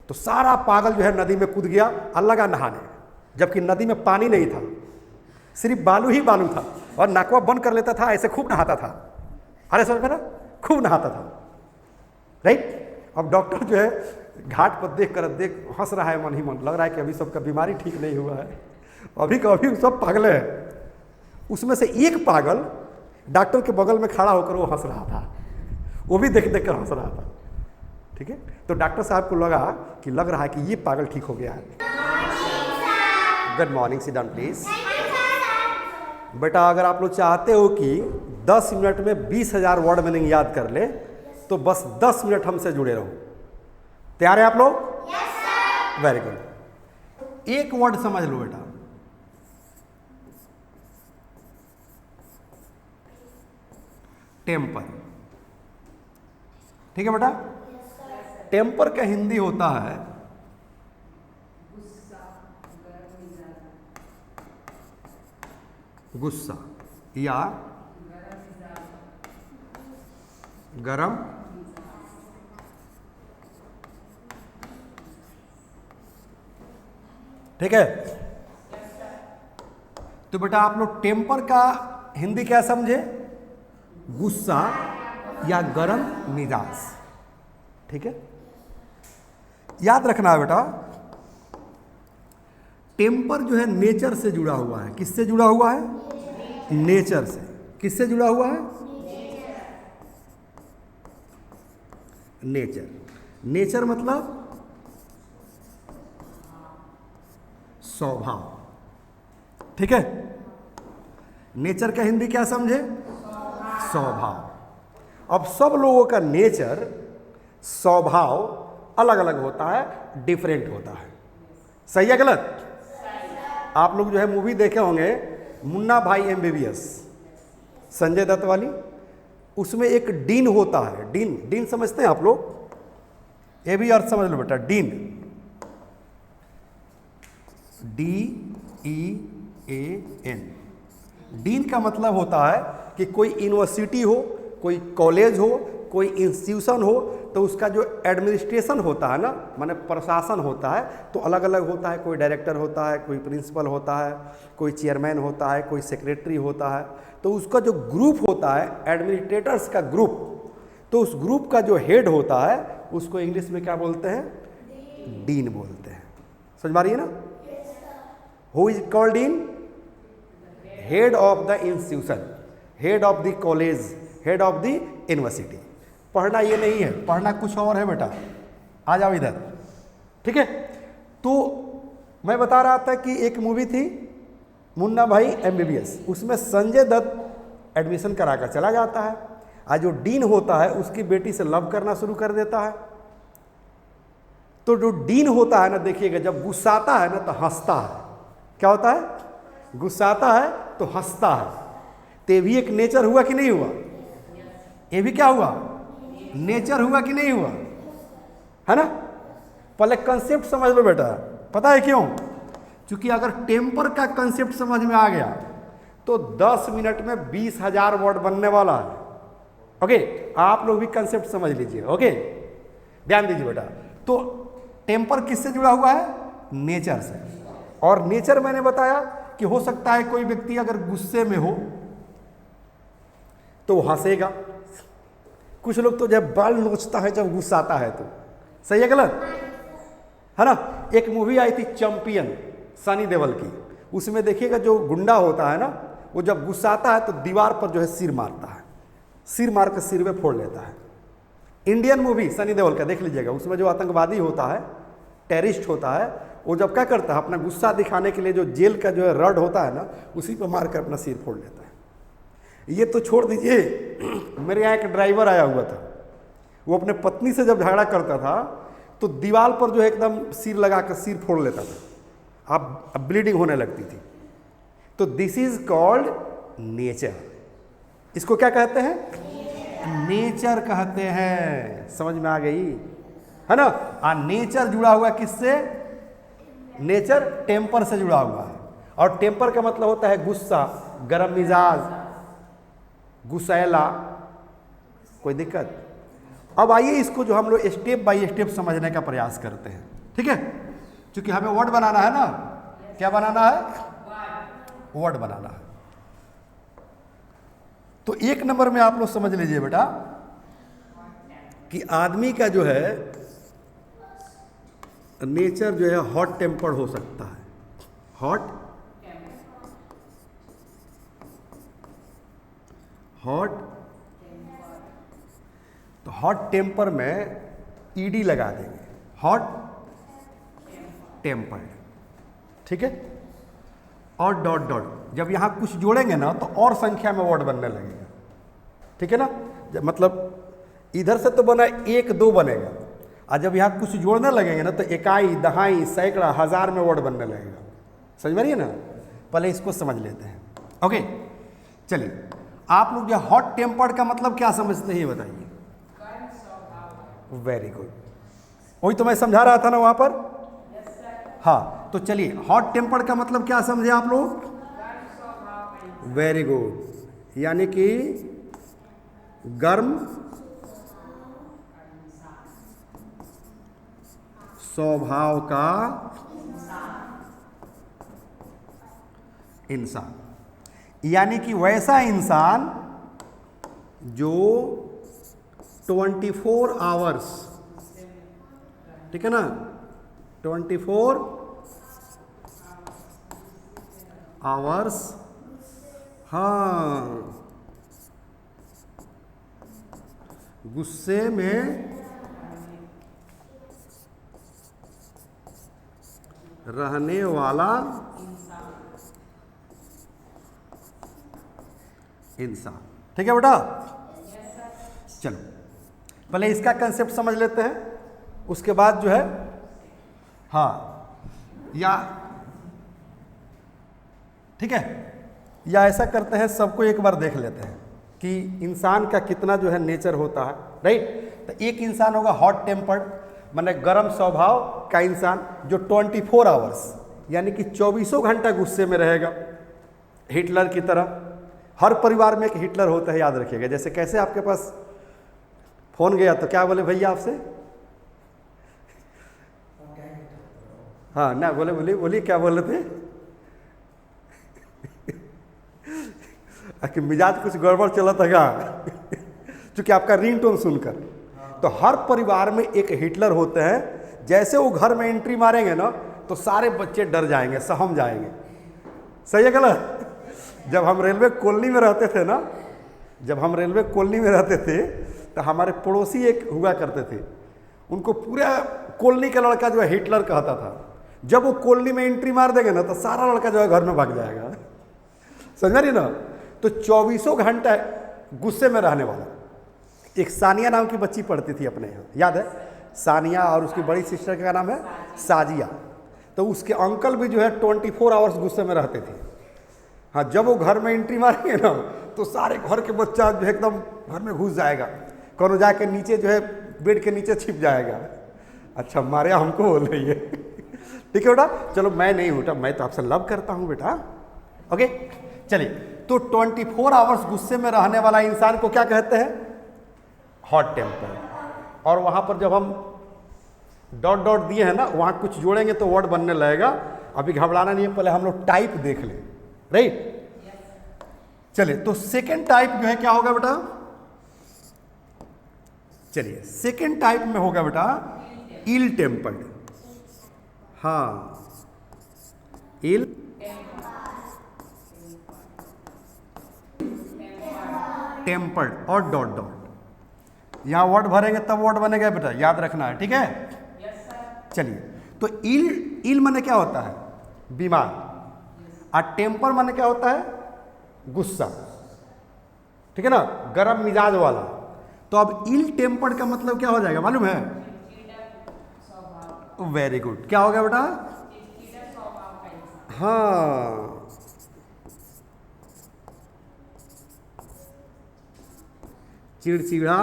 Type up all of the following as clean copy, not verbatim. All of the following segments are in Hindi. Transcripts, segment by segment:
तो सारा पागल जो है नदी में कूद गया और लगा नहाने, जबकि नदी में पानी नहीं था, सिर्फ बालू ही बालू था, और नाकवा बंद कर लेता था, ऐसे खूब नहाता था। अरे समझ में ना, खूब नहाता था, राइट। अब डॉक्टर जो है घाट पर देख हंस रहा है मन ही मन, लग रहा है कि अभी सबका बीमारी ठीक नहीं हुआ है, अभी का अभी सब पागल है। उसमें से एक पागल डॉक्टर के बगल में खड़ा होकर वो हंस रहा था, वो भी देख कर हंस रहा था, ठीक है। तो डॉक्टर साहब को लगा कि लग रहा है कि ये पागल ठीक हो गया है। Good morning, sit down please. बेटा अगर आप लोग चाहते हो कि 10 मिनट में 20,000 वर्ड मीनिंग याद कर ले, तो बस 10 मिनट हमसे जुड़े रहो। तैयार है आप लोग? Very good. एक वर्ड समझ लो बेटा, टेम्पर, ठीक है बेटा। टेम्पर का हिंदी होता है गुस्सा या गरम ठीक है। तो बेटा आप लोग टेम्पर का हिंदी क्या समझे? गुस्सा या गरम मिजाज, ठीक है। याद रखना है बेटा, टेम्पर जो है नेचर से जुड़ा हुआ है। किससे जुड़ा हुआ है? नेचर से। किससे जुड़ा हुआ है? नेचर। नेचर मतलब स्वभाव, ठीक है। नेचर का हिंदी क्या समझे? स्वभाव। अब सब लोगों का नेचर, स्वभाव अलग अलग होता है, डिफरेंट होता है। सही है गलत? आप लोग जो है मूवी देखे होंगे मुन्ना भाई MBBS, संजय दत्त वाली, उसमें एक डीन होता है। डीन, डीन समझते हैं आप लोग? ये भी अर्थ समझ लो बेटा, डीन, DEAN। डीन का मतलब होता है कि कोई यूनिवर्सिटी हो, कोई कॉलेज हो, कोई इंस्टीट्यूशन हो, तो उसका जो एडमिनिस्ट्रेशन होता है ना, माने प्रशासन होता है, तो अलग अलग होता है। कोई डायरेक्टर होता है, कोई प्रिंसिपल होता है, कोई चेयरमैन होता है, कोई सेक्रेटरी होता है। तो उसका जो ग्रुप होता है, एडमिनिस्ट्रेटर्स का ग्रुप, तो उस ग्रुप का जो हेड होता है उसको इंग्लिश में क्या बोलते हैं? डीन बोलते हैं। समझ पा रही है ना? Who is called dean? Head of the institution, head of the college, head of the university. पढ़ना ये नहीं है, पढ़ना कुछ और है बेटा। आ जाओ इधर, ठीक है। तो मैं बता रहा था कि एक मूवी थी मुन्ना भाई MBBS, उसमें संजय दत्त एडमिशन कराकर चला जाता है, आज जो डीन होता है उसकी बेटी से लव करना शुरू कर देता है। तो जो डीन होता है ना, देखिएगा जब गुस्साता है ना तो हंसता है। क्या होता है? गुस्साता है तो हंसता है। तो ये भी एक नेचर हुआ कि नहीं हुआ? ये भी क्या हुआ? नेचर हुआ कि नहीं हुआ? है ना? पहले कंसेप्ट समझ लो बेटा। पता है क्यों? क्योंकि अगर टेम्पर का कंसेप्ट समझ में आ गया तो 10 मिनट में 20,000 वर्ड बनने वाला है। ओके, आप लोग भी कंसेप्ट समझ लीजिए। ओके, ध्यान दीजिए बेटा। तो टेम्पर किससे जुड़ा हुआ है? नेचर से। और नेचर मैंने बताया कि हो सकता है कोई व्यक्ति अगर गुस्से में हो तो हंसेगा, कुछ लोग तो जब बाल नोचता है जब गुस्साता है तो। सही है गलत? है ना? एक मूवी आई थी चैंपियन, सनी देओल की, उसमें देखिएगा जो गुंडा होता है ना, वो जब गुस्साता है तो दीवार पर जो है सिर मारता है, सिर मार कर सिर में फोड़ लेता है। इंडियन मूवी सनी देओल का देख लीजिएगा, उसमें जो आतंकवादी होता है, टेररिस्ट होता है, वो जब क्या करता है, अपना गुस्सा दिखाने के लिए जो जेल का जो है रड होता है ना, उसी पर मार कर अपना सिर फोड़ लेता है। ये तो छोड़ दीजिए, मेरे यहाँ एक ड्राइवर आया हुआ था, वो अपने पत्नी से जब झगड़ा करता था तो दीवार पर जो है एकदम सिर लगा कर सिर फोड़ लेता था, अब ब्लीडिंग होने लगती थी। तो दिस इज कॉल्ड नेचर। इसको क्या कहते हैं? नेचर कहते हैं। समझ में आ गई? है ना? नेचर जुड़ा हुआ किससे? नेचर टेम्पर से जुड़ा हुआ है। और टेम्पर का मतलब होता है गुस्सा, गरम मिजाज, गुस्सैला। कोई दिक्कत? अब आइए इसको जो हम लोग स्टेप बाय स्टेप समझने का प्रयास करते हैं। ठीक है, क्योंकि हमें वर्ड बनाना है ना, क्या बनाना है, वर्ड बनाना है। तो एक नंबर में आप लोग समझ लीजिए बेटा कि आदमी का जो है नेचर जो है हॉट टेम्पर्ड हो सकता है, हॉट तो हॉट टेम्पर में ईडी लगा देंगे, हॉट टेम्पर्ड, ठीक है। और डॉट डॉट जब यहां कुछ जोड़ेंगे ना तो और संख्या में वर्ड बनने लगेगा, ठीक है ना। मतलब इधर से तो बना 1 2 बनेगा, और जब यहाँ कुछ जोड़ने लगेंगे ना तो इकाई दहाई सैकड़ा हजार में वर्ड बनने लगेगा। समझ में रही है ना, पहले इसको समझ लेते हैं। ओके चलिए, आप लोग जो हॉट टेम्पर्ड का मतलब क्या समझते हैं ये बताइए। वेरी गुड, वही तो मैं समझा रहा था ना वहां पर। हाँ तो चलिए, हॉट टेम्पर्ड का मतलब क्या समझे आप लोग। वेरी गुड, यानी कि गर्म स्वभाव का इंसान, यानी कि वैसा इंसान जो 24 आवर्स, ठीक है ना, 24 आवर्स, हाँ, गुस्से में रहने वाला इंसान, ठीक है बेटा। चलो पहले इसका कंसेप्ट समझ लेते हैं, उसके बाद जो है हाँ या ठीक है, या ऐसा करते हैं सबको एक बार देख लेते हैं कि इंसान का कितना जो है नेचर होता है, राइट। तो एक इंसान होगा हॉट टेम्पर्ड, माने गर्म स्वभाव का इंसान जो 24 आवर्स यानी कि 24 घंटा गुस्से में रहेगा, हिटलर की तरह। हर परिवार में एक हिटलर होता है, याद रखिएगा। जैसे कैसे आपके पास फोन गया तो क्या बोले भैया आपसे, हाँ ना बोले, बोलिए क्या बोल रहे थे कि मिजाज कुछ गड़बड़ चला था क्या क्योंकि आपका रिंगटोन सुनकर। तो हर परिवार में एक हिटलर होते हैं, जैसे वो घर में एंट्री मारेंगे ना तो सारे बच्चे डर जाएंगे, सहम जाएंगे। सही है गलत। जब हम रेलवे कॉलोनी में रहते थे ना, तो हमारे पड़ोसी एक हुआ करते थे, उनको पूरा कॉलोनी का लड़का जो है हिटलर कहता था। जब वो कॉलोनी में एंट्री मार देंगे ना तो सारा लड़का जो है घर में भाग जाएगा। समझ रही ना। तो 24 घंटा गुस्से में रहने वाला। एक सानिया नाम की बच्ची पढ़ती थी अपने यहाँ, याद है, सानिया, और उसकी बड़ी सिस्टर का नाम है साजिया। तो उसके अंकल भी जो है 24 आवर्स गुस्से में रहते थे। हाँ, जब वो घर में एंट्री मारेंगे ना तो सारे घर के बच्चा जो है एकदम घर में घुस जाएगा, कौन जाके नीचे जो है बेड के नीचे छिप जाएगा। अच्छा मारे हमको बोल रही है ठीक है बेटा, चलो मैं नहीं उठा, मैं तो आपसे लव करता हूँ बेटा। ओके चलिए, तो 24 आवर्स गुस्से में रहने वाला इंसान को क्या कहते हैं, हॉट टेम्पर। और वहां पर जब हम डॉट डॉट दिए हैं ना, वहां कुछ जोड़ेंगे तो वर्ड बनने लगेगा। अभी घबराना नहीं है, पहले हम लोग टाइप देख लें, राइट। चलिए, तो सेकेंड टाइप जो है क्या होगा बेटा, चलिए सेकेंड टाइप में होगा बेटा इल टेम्पर्ड। हाँ, इल टेम्पर्ड और डॉट डॉट, यहां वर्ड भरेंगे तब वर्ड बनेगा बेटा, याद रखना है, ठीक है। चलिए, तो इल माने क्या होता है, बीमार, और टेम्पर माने क्या होता है, गुस्सा, ठीक है ना, गरम मिजाज वाला। तो अब इल टेम्पर्ड का मतलब क्या हो जाएगा मालूम है, वेरी गुड, क्या हो गया बेटा, हाँ, चिड़चिड़ा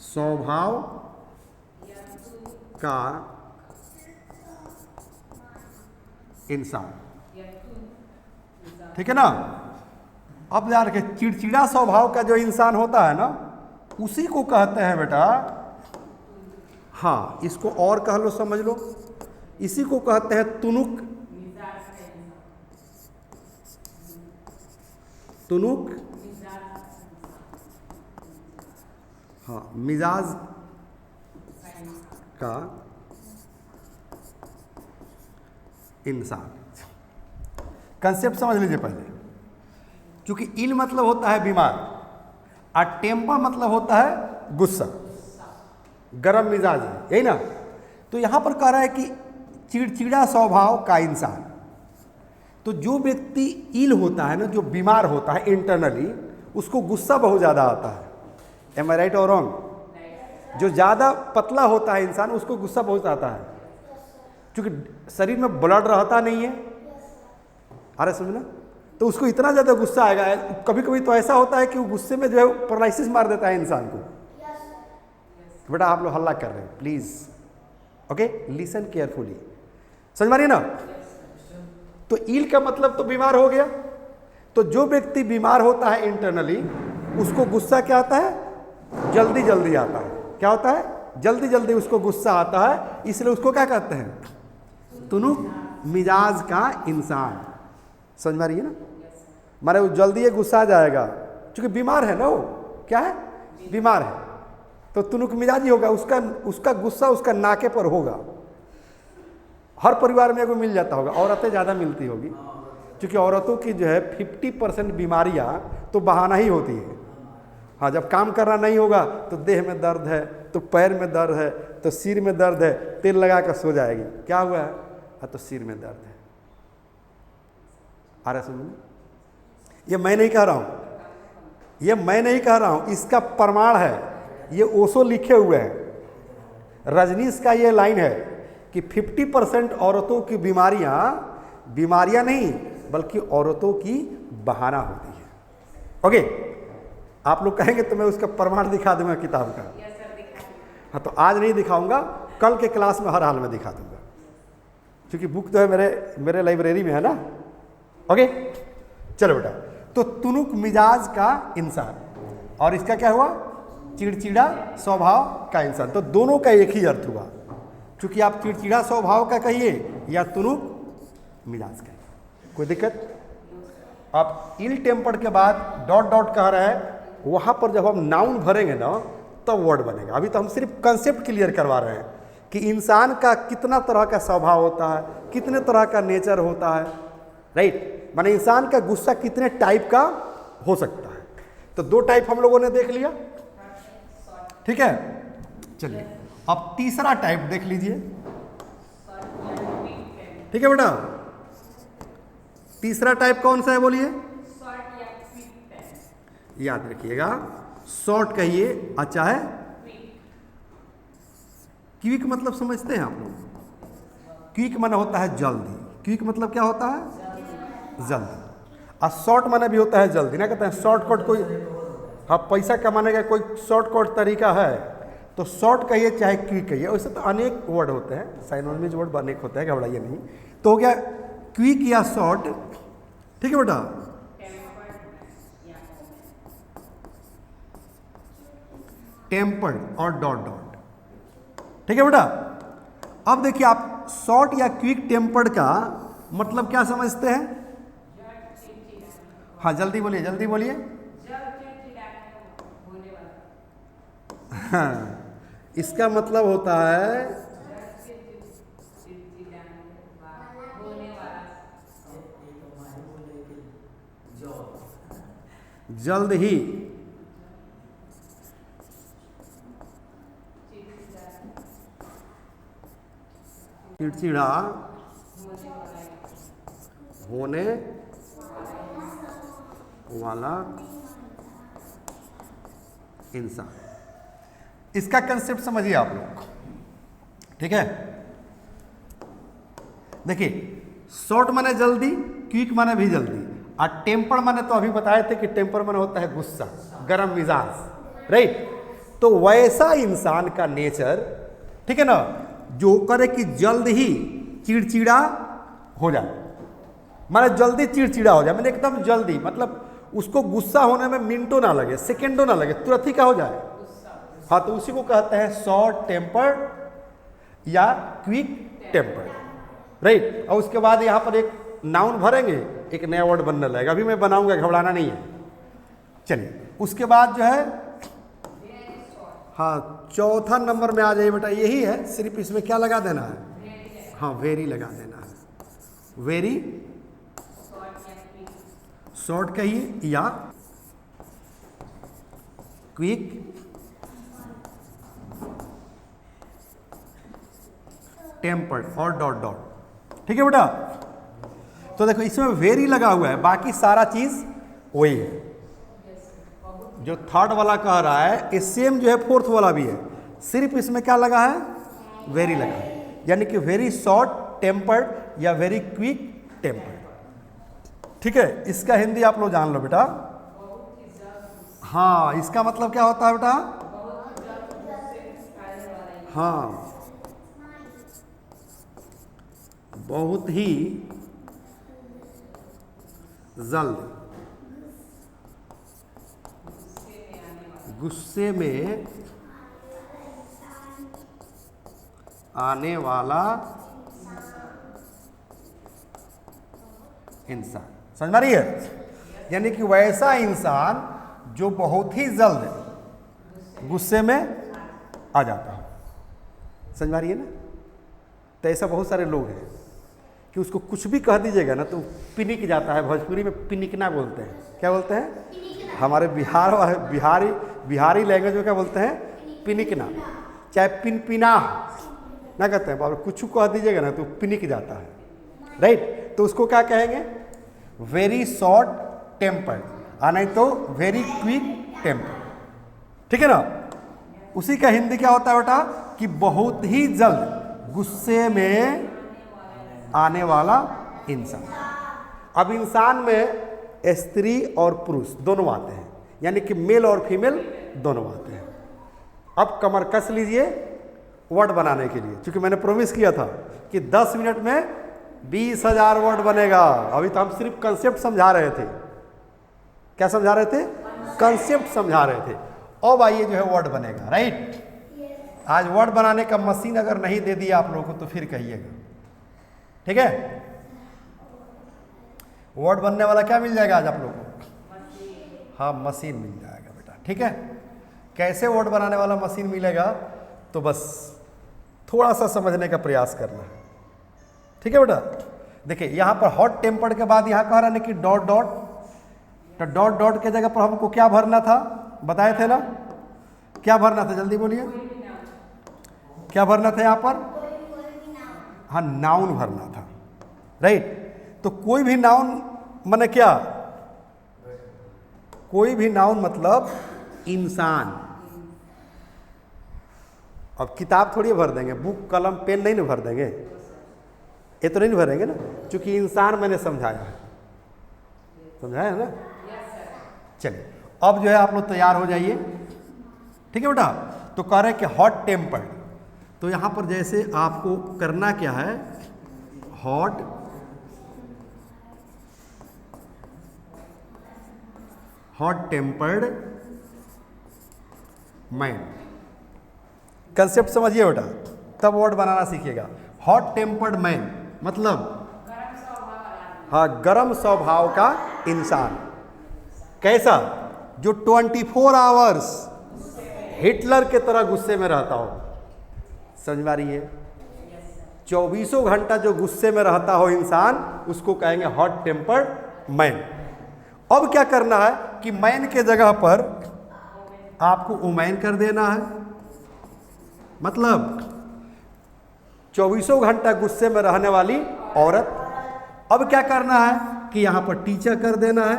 स्वभाव का इंसान, ठीक है ना। अब यार के चिड़चिड़ा स्वभाव का जो इंसान होता है ना, उसी को कहते हैं बेटा हाँ, इसको और कह लो, समझ लो, इसी को कहते हैं तुनुक। तुनुक, हाँ, मिजाज का इंसान। कंसेप्ट समझ लीजिए पहले, क्योंकि इल मतलब होता है बीमार और टेम्पर मतलब होता है गुस्सा, गरम मिजाज है, यही ना। तो यहां पर कह रहा है कि चिड़चिड़ा स्वभाव का इंसान। तो जो व्यक्ति इल होता है ना, जो बीमार होता है इंटरनली, उसको गुस्सा बहुत ज़्यादा आता है। एम आई राइट और रॉन्ग? जो ज़्यादा पतला होता है इंसान, उसको गुस्सा बहुत आता है, क्योंकि शरीर में ब्लड रहता नहीं है। अरे समझना, तो उसको इतना ज़्यादा गुस्सा आएगा। कभी कभी तो ऐसा होता है कि वो गुस्से में जो है पैरालिसिस मार देता है इंसान को। बेटा आप लोग हल्ला कर रहे हैं, प्लीज़, ओके, लिसन केयरफुली, समझ मारिए ना। तो इल का मतलब तो बीमार हो गया। तो जो व्यक्ति बीमार होता है इंटरनली, उसको गुस्सा क्या आता है? जल्दी जल्दी आता है। क्या होता है? जल्दी जल्दी उसको गुस्सा आता है, इसलिए उसको क्या कहते हैं? तुनुक मिजाज का इंसान। समझ में आ रही है ना? मारे वो जल्दी ये गुस्सा आ जाएगा, क्योंकि बीमार है ना, वो क्या है? बीमार है, तो तुनुक मिजाज ही होगा। उसका गुस्सा उसका नाके पर होगा। हर परिवार में एगो मिल जाता होगा, औरतें ज़्यादा मिलती होगी, क्योंकि औरतों की जो है 50% बीमारियां तो बहाना ही होती है। हाँ, जब काम करना नहीं होगा तो देह में दर्द है, तो पैर में दर्द है, तो सिर में दर्द है, तेल लगा कर सो जाएगी। क्या हुआ है? हाँ, तो सिर में दर्द है। आ रहा सुनिए, ये मैं नहीं कह रहा हूँ, ये मैं नहीं कह रहा हूँ, इसका प्रमाण है, ये ओशो लिखे हुए हैं। रजनीश का ये लाइन है कि 50% औरतों की बीमारियां नहीं, बल्कि औरतों की बहाना होती है। ओके, आप लोग कहेंगे तो मैं उसका प्रमाण दिखा दूंगा किताब का। हाँ, तो आज नहीं दिखाऊंगा, कल के क्लास में हर हाल में दिखा दूंगा, क्योंकि बुक तो है मेरे लाइब्रेरी में है ना। ओके, चलो बेटा, तो तुनुक मिजाज का इंसान, और इसका क्या हुआ? चिड़चिड़ा स्वभाव का इंसान। तो दोनों का एक ही अर्थ हुआ, क्योंकि आप चिड़चिड़ा स्वभाव का कहिए या तुनुक मिजाज का। कोई दिक्कत? आप इल टेम्पर्ड के बाद डॉट डॉट कह रहा है, वहाँ पर जब हम नाउन भरेंगे ना, तब वर्ड बनेगा। अभी तो हम सिर्फ कंसेप्ट क्लियर करवा रहे हैं कि इंसान का कितना तरह का स्वभाव होता है, कितने तरह का नेचर होता है, राइट। माने इंसान का गुस्सा कितने टाइप का हो सकता है। तो 2 टाइप हम लोगों ने देख लिया, ठीक है। चलिए अब तीसरा टाइप देख लीजिए, ठीक है बेटा। तीसरा टाइप कौन सा है बोलिए? याद रखिएगा, शॉर्ट कहिए, अच्छा है। क्विक मतलब समझते हैं आप लोग? क्विक माना होता है जल्दी। क्विक मतलब क्या होता है? जल्दी। और शॉर्ट माना भी होता है जल्दी। ना कहते हैं शॉर्टकट, कोई हाँ पैसा कमाने का कोई शॉर्टकट तरीका है तो शॉर्ट कहिए चाहे क्विक कहिए। वैसे तो अनेक वर्ड होते हैं, साइनोनिम्स वर्ड अनेक होते हैं, घबराइए नहीं। तो हो गया क्विक या शॉर्ट, ठीक है बेटा। टेम्पर्ड और डॉट डॉट, ठीक है बेटा। अब देखिए आप शॉर्ट या क्विक टेम्पर्ड का मतलब क्या समझते हैं? हाँ जल्दी बोलिए, जल्दी बोलिए। हाँ, इसका मतलब होता है जल्द ही चिड़चिड़ा होने वाला इंसान। इसका कंसेप्ट समझिए आप लोग, ठीक है। देखिए शॉर्ट माने जल्दी, क्विक माने भी जल्दी, और टेम्पर माने तो अभी बताए थे कि टेम्पर माने होता है गुस्सा, गरम मिजाज, राइट। तो वैसा इंसान का नेचर, ठीक है ना, जो करे कि जल्द ही चिड़चिड़ा हो जाए। माने जल्दी चिड़चिड़ा हो जाए, मैंने एकदम जल्दी, मतलब उसको गुस्सा होने में मिनटों ना लगे, सेकेंडों ना लगे, तुरंत ही क्या हो जाए। हाँ, तो उसी को कहते हैं शॉर्ट टेम्पर्ड या क्विक टेम्पर्ड, राइट। और उसके बाद यहाँ पर एक नाउन भरेंगे, एक नया वर्ड बनने लगेगा, अभी मैं बनाऊंगा, घबराना नहीं है। चलिए उसके बाद जो है, हाँ चौथा नंबर में आ जाइए बेटा, यही है, सिर्फ इसमें क्या लगा देना है, हाँ वेरी लगा देना है। वेरी शॉर्ट कहिए या क्विक टेम्पर्ड और डॉट डॉट, ठीक है बेटा। तो देखो इसमें वेरी लगा हुआ है, बाकी सारा चीज वही है। जो थर्ड वाला कह रहा है ये सेम जो है फोर्थ वाला भी है, सिर्फ इसमें क्या लगा है, वेरी लगा है, यानी कि वेरी शॉर्ट टेम्पर्ड या वेरी क्विक टेम्पर्ड, ठीक है। इसका हिंदी आप लोग जान लो बेटा। हाँ इसका मतलब क्या होता है बेटा, हाँ बहुत ही जल्द गुस्से में आने वाला इंसान, समझ में आ रही है। यानी कि वैसा इंसान जो बहुत ही जल्द गुस्से में आ जाता है, समझ में आ रही है ना। तो ऐसा बहुत सारे लोग हैं कि उसको कुछ भी कह दीजिएगा ना तो पिनिक जाता है, भोजपुरी में पिनिकना बोलते हैं, क्या बोलते हैं, हमारे बिहारी लैंग्वेज में क्या बोलते हैं, पिनिकना, चाहे पिनपिना ना कहते हैं, और कुछ कह दीजिएगा ना तो पिनिक जाता है, राइट। तो उसको क्या कहेंगे, वेरी शॉर्ट टेम्पर्ड, नहीं तो वेरी क्विक टेम्पर्ड, ठीक है ना। उसी का हिंदी क्या होता है बेटा, कि बहुत ही जल्द गुस्से में आने वाला इंसान। अब इंसान में स्त्री और पुरुष दोनों आते हैं, यानी कि मेल और फीमेल दोनों आते हैं। अब कमर कस लीजिए वर्ड बनाने के लिए, क्योंकि मैंने प्रॉमिस किया था कि 10 मिनट में 20,000 वर्ड बनेगा। अभी तो हम सिर्फ कंसेप्ट समझा रहे थे, क्या समझा रहे थे, कंसेप्ट समझा रहे थे। अब आइए जो है वर्ड बनेगा, राइट। आज वर्ड बनाने का मशीन अगर नहीं दे दिया आप लोगों को तो फिर कहिएगा, ठीक है। वर्ड बनने वाला क्या मिल जाएगा आज आप लोगों को, हाँ मशीन मिल जाएगा बेटा, ठीक है। कैसे वर्ड बनाने वाला मशीन मिलेगा, तो बस थोड़ा सा समझने का प्रयास करना, ठीक है बेटा। देखिए यहाँ पर हॉट टेम्पर्ड के बाद यहाँ कह रहा है कि डॉट डॉट, तो डॉट डॉट के जगह पर हमको क्या भरना था, बताए थे ना, क्या भरना था, जल्दी बोलिए, क्या भरना था यहाँ पर, हाँ नाउन भरना था, राइट। तो कोई भी नाउन माने क्या, कोई भी नाउन मतलब इंसान। अब किताब थोड़ी भर देंगे, बुक कलम पेन नहीं ना भर देंगे, ये तो नहीं भरेंगे ना, क्योंकि इंसान मैंने समझाया है, समझाया है ना। चलिए अब जो है आप लोग तैयार हो जाइए, ठीक है बेटा। तो कह रहे हैं कि हॉट टेम्पर्ड, तो यहाँ पर जैसे आपको करना क्या है, हॉट टेम्पर्ड मैन, कंसेप्ट समझिए बेटा, तब वर्ड बनाना सीखिएगा। हॉट टेम्पर्ड मैन मतलब हाँ गरम स्वभाव का इंसान, कैसा, जो 24 आवर्स हिटलर के तरह गुस्से में रहता हो, समझ में आ रही है। 24 घंटा जो गुस्से में रहता हो इंसान, उसको कहेंगे हॉट टेम्पर्ड मैन। अब क्या करना है कि मैन के जगह पर आपको वुमेन कर देना है, मतलब 24 घंटा गुस्से में रहने वाली औरत। अब क्या करना है कि यहाँ पर टीचर कर देना है,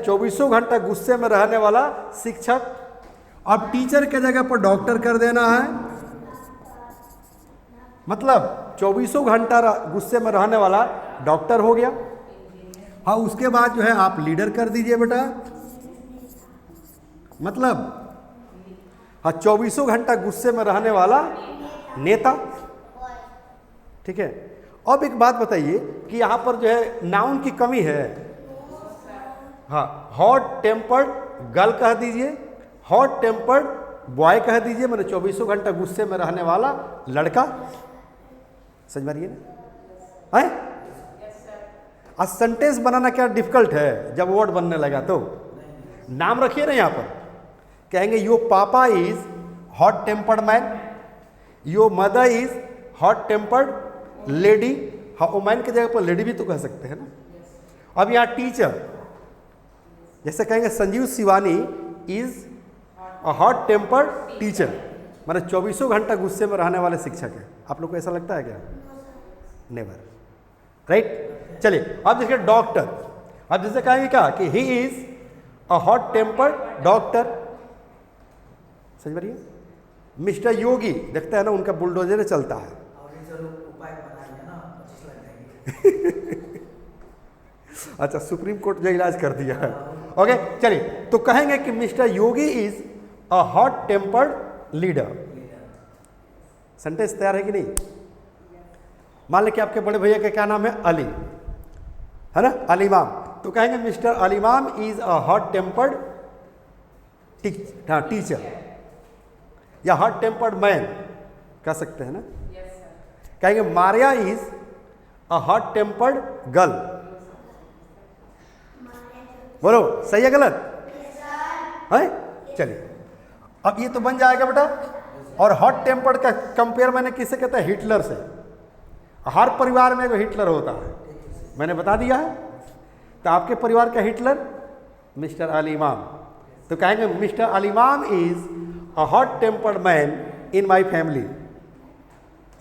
24 घंटा गुस्से में रहने वाला शिक्षक। अब टीचर के जगह पर डॉक्टर कर देना है, मतलब 24 घंटा गुस्से में रहने वाला डॉक्टर हो गया। हाँ उसके बाद जो है आप लीडर कर दीजिए बेटा, मतलब हाँ 24 घंटा गुस्से में रहने वाला नेता, ठीक है। अब एक बात बताइए कि यहाँ पर जो है नाउन की कमी है, हाँ हॉट टेम्पर्ड गर्ल कह दीजिए, हॉट टेम्पर्ड बॉय कह दीजिए, मैंने 24 घंटा गुस्से में रहने वाला लड़का। समझ में आ रही है ना? आज सेंटेंस बनाना क्या डिफिकल्ट है जब वर्ड बनने लगा तो। नाम रखिए ना, यहाँ पर कहेंगे योर पापा is hot tempered man, your mother is hot tempered lady. हाँ, मैन की जगह पर लेडी भी तो कह सकते हैं ना। अब यहाँ टीचर, जैसे कहेंगे Sanjeev Shivani is a hot tempered teacher, माने 24 घंटा गुस्से में रहने वाले शिक्षक है। आप लोग को ऐसा लगता है क्या? Never, right. चलिए अब देखिए डॉक्टर। अब जैसे कहेंगे क्या कि ही is a hot tempered doctor. समझ रही है? मिस्टर योगी, देखते हैं ना उनका बुलडोजर चलता है। अच्छा, सुप्रीम कोर्ट जो इलाज कर दिया है। ओके, चलिए तो कहेंगे कि mister Yogi is a hot tempered leader. Sentence तैयार है कि नहीं? मान लें कि आपके बड़े भैया का क्या नाम है? अली, है ना, अलीमाम। तो कहेंगे mister Alimam is a hot tempered teacher, या हॉट टेम्पर्ड मैन कह सकते हैं ना। कहेंगे Maria is a hot tempered girl. बोलो सही है गलत है? चलिए अब ये तो बन जाएगा बेटा। और हॉट टेम्पर्ड का कंपेयर मैंने किससे कहता है? हिटलर से। हर परिवार में एक हिटलर होता है, मैंने बता दिया है। तो आपके परिवार का हिटलर मिस्टर अलीमाम। तो कहेंगे mister Alimam is a hot tempered man in my family.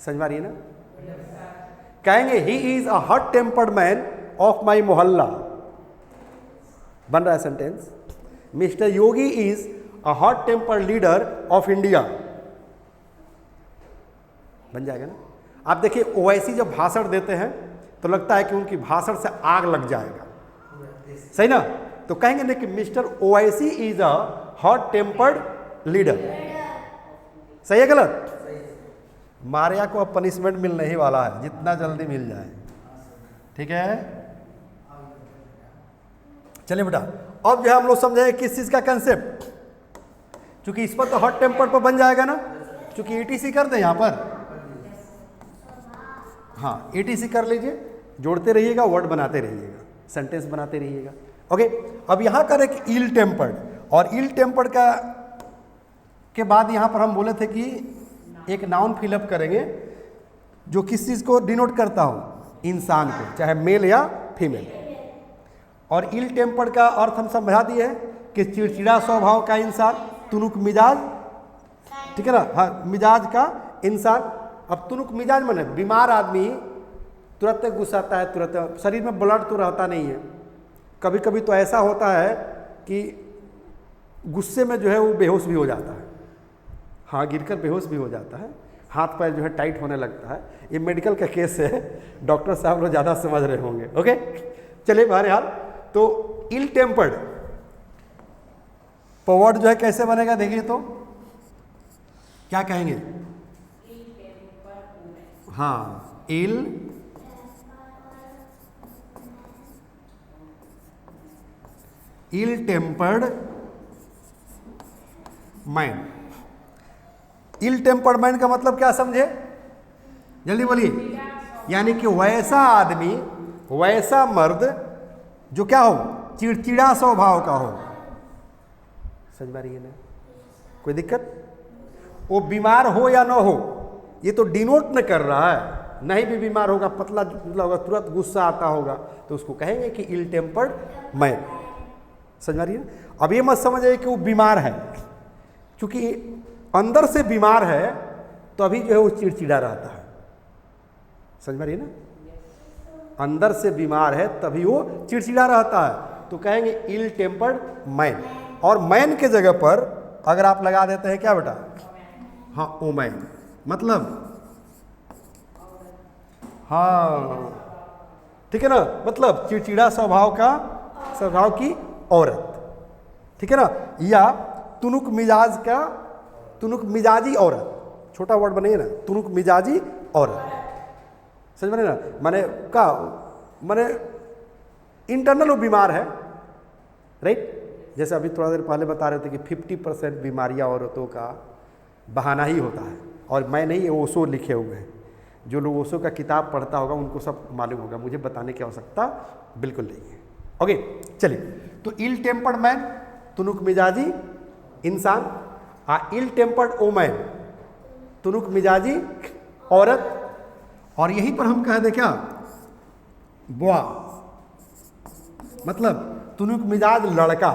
समझ में आ रही है ना? कहेंगे he is a hot tempered man of my mohalla. बन रहा है sentence. Mister Yogi is a hot tempered leader of India. बन जाएगा ना? आप देखिए ओवैसी जब भाषण देते हैं तो लगता है कि उनकी भाषण से आग लग जाएगा, सही ना? तो कहेंगे ना कि mister Owaisi is a hot tempered leader. सही है गलत? मारिया को अब पनिशमेंट मिलने ही वाला है, जितना जल्दी मिल जाए। ठीक है, चलिए बेटा अब जो है हम लोग समझेंगे किस चीज का कंसेप्ट। क्योंकि इस पर तो हॉट टेम्पर पर बन जाएगा ना, क्योंकि ETC कर दे यहाँ पर। हाँ, ETC कर लीजिए, जोड़ते रहिएगा, वर्ड बनाते रहिएगा, सेंटेंस बनाते रहिएगा। ओके, अब यहाँ करें कि इल टेम्पर्ड, और इल टेम्पर्ड का के बाद यहाँ पर हम बोले थे कि एक नाउन फिलअप करेंगे जो किस चीज़ को डिनोट करता हो? इंसान को, चाहे मेल या फीमेल। और इल टेम्पर्ड का अर्थ हम समझा दिए हैं कि चिड़चिड़ा स्वभाव का इंसान, तुनुक मिजाज, ठीक है ना? हाँ, मिजाज का इंसान। अब तुनुक मिजाज माने बीमार आदमी तुरंत गुस्साता है, तुरंत शरीर में ब्लड तो रहता नहीं है। कभी कभी तो ऐसा होता है कि गुस्से में जो है वो बेहोश भी हो जाता है। हाँ, गिरकर बेहोश भी हो जाता है, हाथ पैर जो है टाइट होने लगता है। ये मेडिकल का केस है, डॉक्टर साहब लोग ज़्यादा समझ रहे होंगे। ओके, चलिए बहरहाल तो इल टेम्पर्ड वर्ड जो है कैसे बनेगा देखिए तो क्या कहेंगे? हाँ, इल टेम्पर्ड मैन। इल टेम्पर्ड मैन का मतलब क्या समझे? जल्दी बोलिए। यानी कि वैसा आदमी, वैसा मर्द जो क्या हो? चिड़चिड़ा स्वभाव का हो। समझ में आ रही है ना? कोई दिक्कत? वो बीमार हो या ना हो, ये तो डिनोट न कर रहा है। नहीं भी बीमार होगा, पतला दुबला होगा, तुरंत गुस्सा आता होगा, तो उसको कहेंगे कि इल टेम्पर्ड मैन। समझ में आ रही है? अब ये मत समझिए कि वो बीमार है, क्योंकि अंदर से बीमार है तो अभी जो है वो चिड़चिड़ा रहता है। समझ में आ रही है ना? अंदर से बीमार है तभी वो चिड़चिड़ा रहता है। तो कहेंगे इल टेम्पर्ड मैन। और मैन के जगह पर अगर आप लगा देते हैं क्या बेटा? हाँ, ओमैन, मतलब हाँ, ठीक है ना, मतलब चिड़चिड़ा स्वभाव का, स्वभाव की औरत, ठीक है ना? या तुनुक मिजाज का, तुनुक मिजाजी औरत, छोटा वर्ड बनेगा ना, तुनुक मिजाजी औरत। समझ में ना? माने का माने इंटरनल वो बीमार है, राइट? जैसे अभी थोड़ा देर पहले बता रहे थे कि 50% बीमारियां औरतों का बहाना ही होता है, और मैं नहीं, ये ओशो लिखे हुए हैं। जो लोग ओशो का किताब पढ़ता होगा उनको सब मालूम होगा, मुझे बताने की आवश्यकता बिल्कुल नहीं है। ओके चलिए, तो इल टेम्पर्ड मैन तुनुक मिजाजी इंसान, इल टेम्पर्ड वोमैन तुनुक मिजाजी औरत, और यहीं पर हम कह दें क्या, बुआ मतलब तुनुक मिजाज लड़का,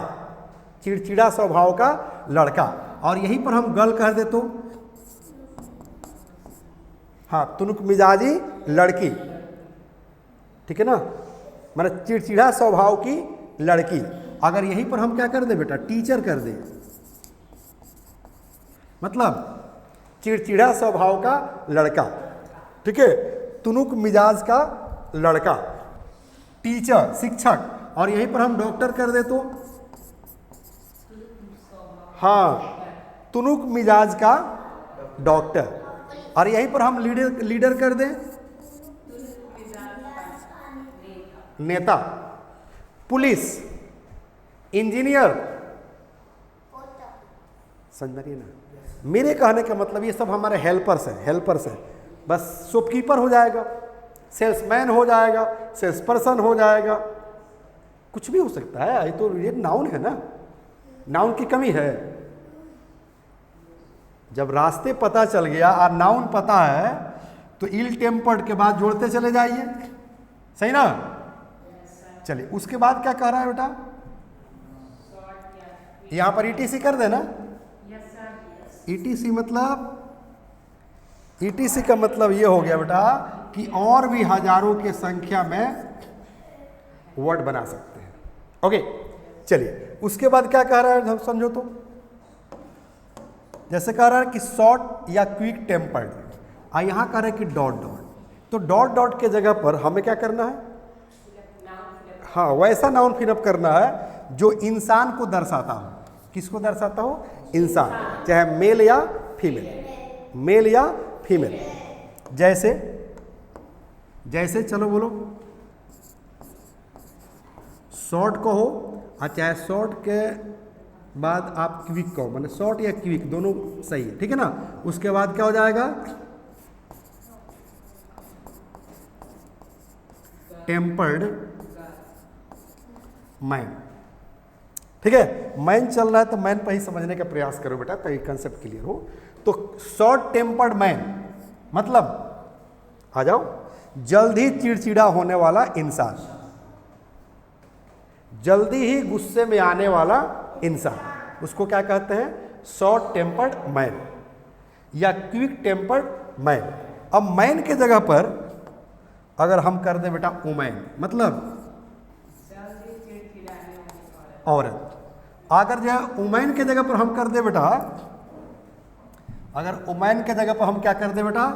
चिड़चिड़ा स्वभाव का लड़का, और यहीं पर हम गर्ल कह दे तो हाँ तुनुक मिजाजी लड़की, ठीक है ना, मतलब चिड़चिड़ा स्वभाव की लड़की। अगर यहीं पर हम क्या कर दे बेटा, टीचर कर दे, मतलब चिड़चिड़ा स्वभाव का लड़का, ठीक है, तुनुक मिजाज का लड़का, टीचर शिक्षक, और यहीं पर हम डॉक्टर कर दे तो हाँ तुनुक मिजाज का डॉक्टर, और यहीं पर हम लीडर कर दें नेता, पुलिस, इंजीनियर, समझ रही ना। मेरे कहने का मतलब ये सब हमारे हेल्पर्स हैं, हेल्पर्स हैं। बस शॉपकीपर हो जाएगा, सेल्समैन हो जाएगा, सेल्स पर्सन हो जाएगा, कुछ भी हो सकता है। ये नाउन है ना, नाउन की कमी है। जब रास्ते पता चल गया और नाउन पता है तो इल टेम्पर्ड के बाद जोड़ते चले जाइए, सही ना। चलिए उसके बाद क्या कह रहा है बेटा, यहां पर ईटीसी कर देना। ईटीसी मतलब, ईटीसी का मतलब ये हो गया बेटा कि और भी हजारों के संख्या में वर्ड बना सकते हैं। ओके चलिए उसके बाद क्या कह रहा है समझो तो, जैसे कह रहा है कि शॉर्ट या क्विक टेम्पर्ड, यहां कह रहा है कि डॉट डॉट, तो डॉट डॉट के जगह पर हमें क्या करना है, हाँ वैसा नाउन फिलअप करना है जो इंसान को दर्शाता हो। किसको दर्शाता हो, इंसान, चाहे मेल या फीमेल, मेल या फीमेल। जैसे जैसे चलो बोलो, शॉर्ट कहो और चाहे शॉर्ट के बाद आप क्विक कहो, माने शॉर्ट या क्विक दोनों सही है, ठीक है ना। उसके बाद क्या हो जाएगा, टेम्पर्ड मैन, ठीक है। मैन चल रहा है तो मैन पर ही समझने का प्रयास करो बेटा ताकि कंसेप्ट क्लियर हो। तो शॉर्ट टेम्पर्ड मैन मतलब, आ जाओ, जल्दी ही चिड़चिड़ा होने वाला इंसान, जल्दी ही गुस्से में आने वाला इंसान, उसको क्या कहते हैं, शॉर्ट टेम्पर्ड मैन या क्विक टेम्पर्ड मैन। अब मैन के जगह पर अगर हम कर दें बेटा वुमेन, मतलब औरत। अगर जो है वुमेन के जगह पर हम कर दे बेटा, अगर वुमेन के जगह पर हम क्या कर दे बेटा,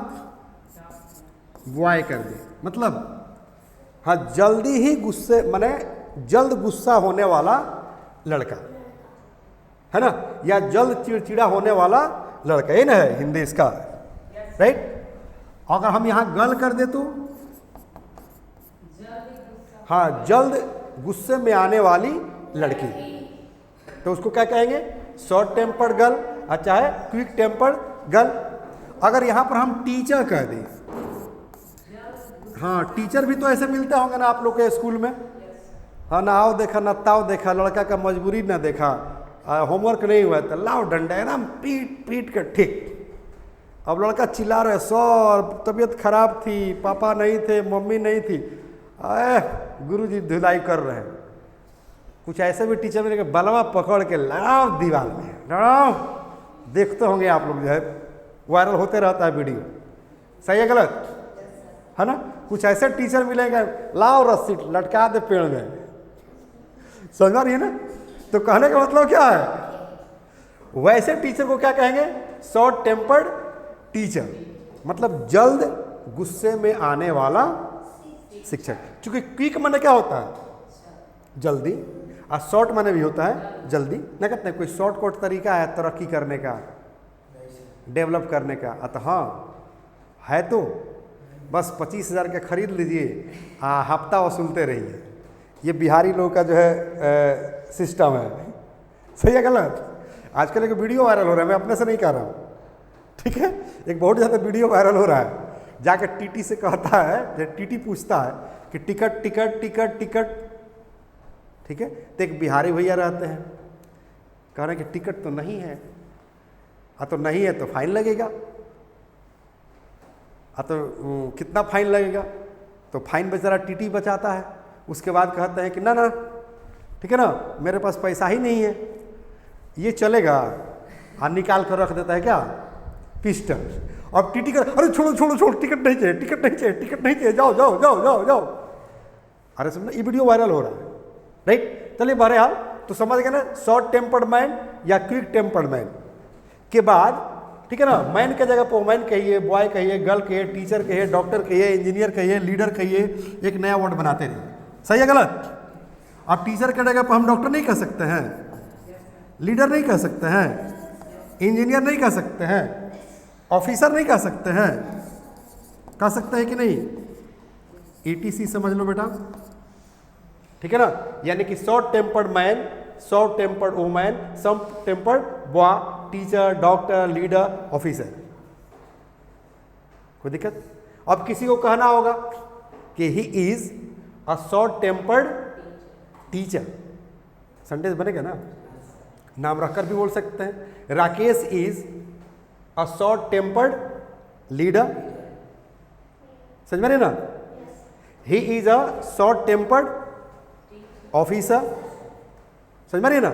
बॉय कर दे, मतलब हाँ जल्दी ही गुस्से, माने जल्द गुस्सा होने वाला लड़का, है ना, या जल्द चिड़चिड़ा होने वाला लड़का, ये ना है हिंदी इसका, राइट। अगर हम यहां गर्ल कर दे तो हाँ जल्द गुस्से में आने वाली लड़की, तो उसको क्या कहेंगे, शॉर्ट टेम्पर्ड गर्ल, और चाहे क्विक टेम्पर्ड गर्ल। अगर यहां पर हम टीचर कह दें, हाँ टीचर भी तो ऐसे मिलते होंगे ना आप लोग के स्कूल में, हाँ ना आओ देखा ना ताओ देखा, लड़का का मजबूरी ना देखा, होमवर्क नहीं हुआ तो लाओ डंडा, एकदम पीट पीट कर ठीक। अब लड़का चिल्ला रहे, सर तबीयत खराब थी, पापा नहीं थे, मम्मी नहीं थी, गुरुजी धुलाई कर रहे हैं। कुछ ऐसे भी टीचर मिले बलवा पकड़ के लड़ाओ दीवार में, लड़ाओ, देखते होंगे आप लोग, जो है वायरल होते रहता है वीडियो, सही है गलत है ना। कुछ ऐसे टीचर मिलेंगे, लाओ रस्सी लटका दे पेड़ में, समझ रही है ना। तो कहने का मतलब क्या है, वैसे टीचर को क्या कहेंगे, शॉर्ट टेम्पर्ड टीचर, मतलब जल्द गुस्से में आने वाला शिक्षक। क्योंकि क्विक माने क्या होता है, जल्दी, और शॉर्ट माने भी होता है जल्दी। ना कहते हैं कोई शॉर्टकट तरीका है तरक्की करने का, डेवलप करने का, तो हाँ है, तो बस 25,000 का खरीद लीजिए, हफ्ता वसूलते रहिए। ये बिहारी लोग का जो है सिस्टम है, सही है गलत? आजकल एक वीडियो वायरल हो रहा है, मैं अपने से नहीं कह रहा हूँ, ठीक है, एक बहुत ज़्यादा वीडियो वायरल हो रहा है, जाकर टीटी से कहता है, टीटी पूछता है कि टिकट टिकट टिकट टिकट, ठीक है, तो एक बिहारी भैया रहते हैं, कह रहे हैं कि टिकट तो नहीं है। तो नहीं है तो फाइन लगेगा। तो कितना फाइन लगेगा? तो फाइन बेचारा टीटी बचाता है। उसके बाद कहते हैं कि ना ना, ठीक है ना, मेरे पास पैसा ही नहीं है, ये चलेगा, और निकाल कर रख देता है क्या, पिस्टल। अब टीटी कर, अरे छोड़ो छोड़ो छोड़ो, टिकट नहीं चाहिए, टिकट नहीं चाहिए, टिकट नहीं चाहिए, जाओ जाओ जाओ जाओ जाओ। अरे समझना, ये वीडियो वायरल हो रहा है, राइट? चलिए बहरहाल, तो समझ गए ना, शॉर्ट टेम्पर्ड मैन या क्विक टेम्पर्ड मैन के बाद, ठीक है ना, मैन के जगह पर वुमेन कहिए, बॉय कहिए, गर्ल कहिए, टीचर कहिए, डॉक्टर कहिए, इंजीनियर कहिए, लीडर कहिए, एक नया वर्ड बनाते रहिए। सही है गलत? अब टीचर के जगह पर हम डॉक्टर नहीं कह सकते हैं, लीडर नहीं कह सकते हैं, इंजीनियर नहीं कह सकते हैं, ऑफिसर नहीं कह सकते हैं, कह सकते हैं कि नहीं? ETC समझ लो बेटा, ठीक है ना, यानी कि short tempered man, short tempered women, short tempered boy, teacher, doctor, leader, officer. कोई दिक्कत? अब किसी को कहना होगा कि ही is a short tempered teacher, sentence बनेगा ना, नाम रखकर भी बोल सकते हैं। Rakesh is a short tempered leader, समझ में नहीं ना? ही is a short tempered officer, समझ में नहीं ना?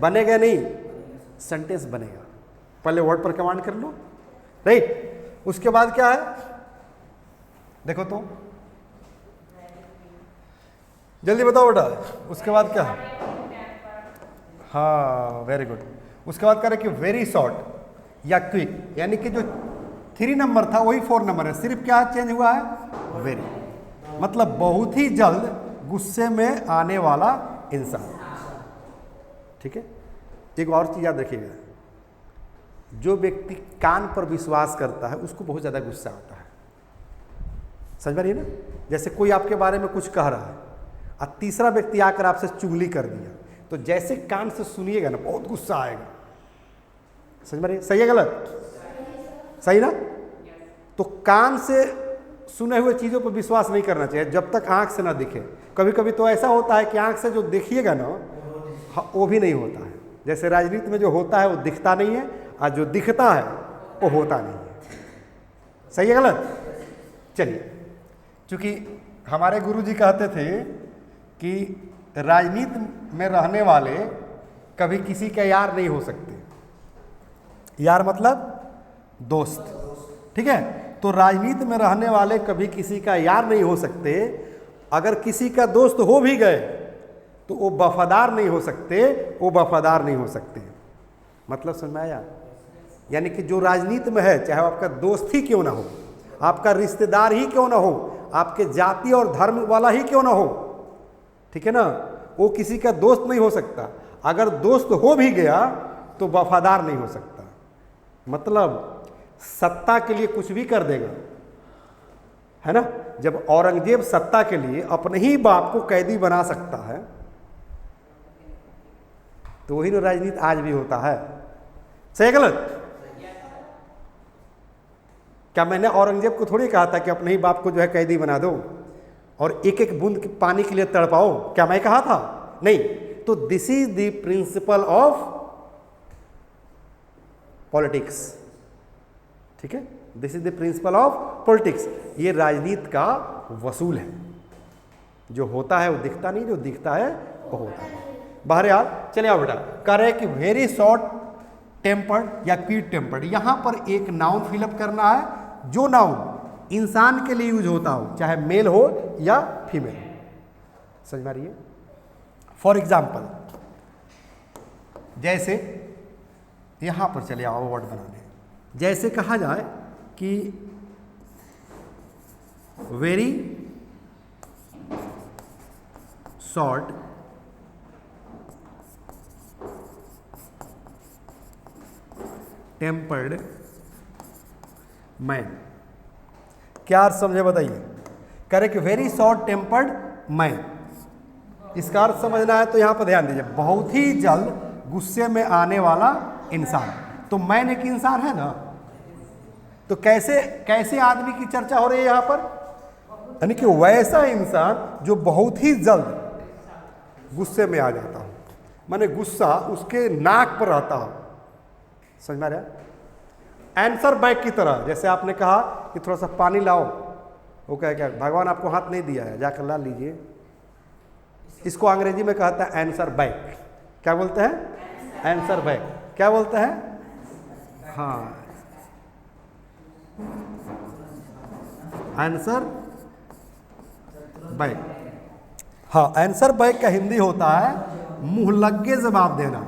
बनेगा नहीं, सेंटेंस बनेगा। पहले वर्ड पर कमांड कर लो, राइट? उसके बाद क्या है, देखो तो जल्दी बताओ बेटा, उसके बाद क्या है? हाँ, वेरी गुड। उसके बाद कह रहे कि वेरी शॉर्ट या क्विक, यानी कि जो 3 नंबर था वही 4 नंबर है, सिर्फ क्या चेंज हुआ है, वेरी, मतलब बहुत ही जल्द गुस्से में आने वाला इंसान, ठीक है। एक और चीज याद रखिएगा, जो व्यक्ति कान पर विश्वास करता है उसको बहुत ज्यादा गुस्सा आता है, समझ रही है ना? जैसे कोई आपके बारे में कुछ कह रहा है और तीसरा व्यक्ति आकर आपसे चुगली कर दिया, तो जैसे कान से सुनिएगा ना, बहुत गुस्सा आएगा, समझ में? सही है गलत? सही ना? तो कान से सुने हुए चीज़ों पर विश्वास नहीं करना चाहिए जब तक आंख से ना दिखे। कभी कभी तो ऐसा होता है कि आंख से जो देखिएगा ना, वो भी नहीं होता है। जैसे राजनीति में जो होता है वो दिखता नहीं है, और जो दिखता है वो होता नहीं है। सही है गलत? चलिए, चूँकि हमारे गुरुजी कहते थे कि राजनीति में रहने वाले कभी किसी के यार नहीं हो सकते। यार मतलब दोस्त, ठीक है? तो राजनीति में रहने वाले कभी किसी का यार नहीं हो सकते। अगर किसी का दोस्त हो भी गए तो वो वफादार नहीं हो सकते, वो वफादार नहीं हो सकते। मतलब समझ में आया? यानी कि जो राजनीति में है, चाहे आपका दोस्त ही क्यों ना हो, आपका रिश्तेदार ही क्यों ना हो, आपके जाति और धर्म वाला ही क्यों ना हो, ठीक है ना, वो किसी का दोस्त नहीं हो सकता। अगर दोस्त हो भी गया तो वफादार नहीं हो सकता। मतलब सत्ता के लिए कुछ भी कर देगा, है ना? जब औरंगजेब सत्ता के लिए अपने ही बाप को कैदी बना सकता है, तो वही राजनीति आज भी होता है। सही गलत? क्या मैंने औरंगजेब को थोड़ी कहा था कि अपने ही बाप को जो है कैदी बना दो और एक एक बूंद पानी के लिए तड़पाओ? क्या मैं कहा था? नहीं। तो this is the principle of politics, ठीक है? This is the principle of politics. ये राजनीति का वसूल है। जो होता है वो दिखता नहीं, जो दिखता है वो होता है। बहरहाल चले आओ बेटा, कह रहे कि वेरी शॉर्ट टेम्पर्ड या क्विक टेम्पर्ड। यहां पर एक नाउन फिलअप करना है, जो नाउन इंसान के लिए यूज होता हो, चाहे मेल हो या फीमेल। समझ में आ रही है? फॉर एग्जाम्पल, जैसे यहां पर चले आओ वर्ड बनाने, जैसे कहा जाए कि वेरी शॉर्ट टेम्पर्ड मैन। क्या अर्थ समझे बताइए? कह रहे कि वेरी शॉर्ट टेम्पर्ड मैन, इसका अर्थ समझना है तो यहां पर ध्यान दीजिए, बहुत ही जल्द गुस्से में आने वाला इंसान। तो मैन एक इंसान है ना, तो कैसे कैसे आदमी की चर्चा हो रही है यहाँ पर, यानी कि वैसा इंसान जो बहुत ही जल्द गुस्से में आ जाता हो, माने गुस्सा उसके नाक पर रहता हो, समझ में आ रहा है। आंसर बैक की तरह, जैसे आपने कहा कि थोड़ा सा पानी लाओ, वो कहे क्या भगवान आपको हाथ नहीं दिया है, जाकर ला लीजिए। इसको अंग्रेजी में कहता है आंसर बैक। क्या बोलते हैं? Answer back. क्या बोलते हैं? हाँ, आंसर बैक। हाँ, आंसर बैक का हिंदी होता है मुंह लगे जवाब देना।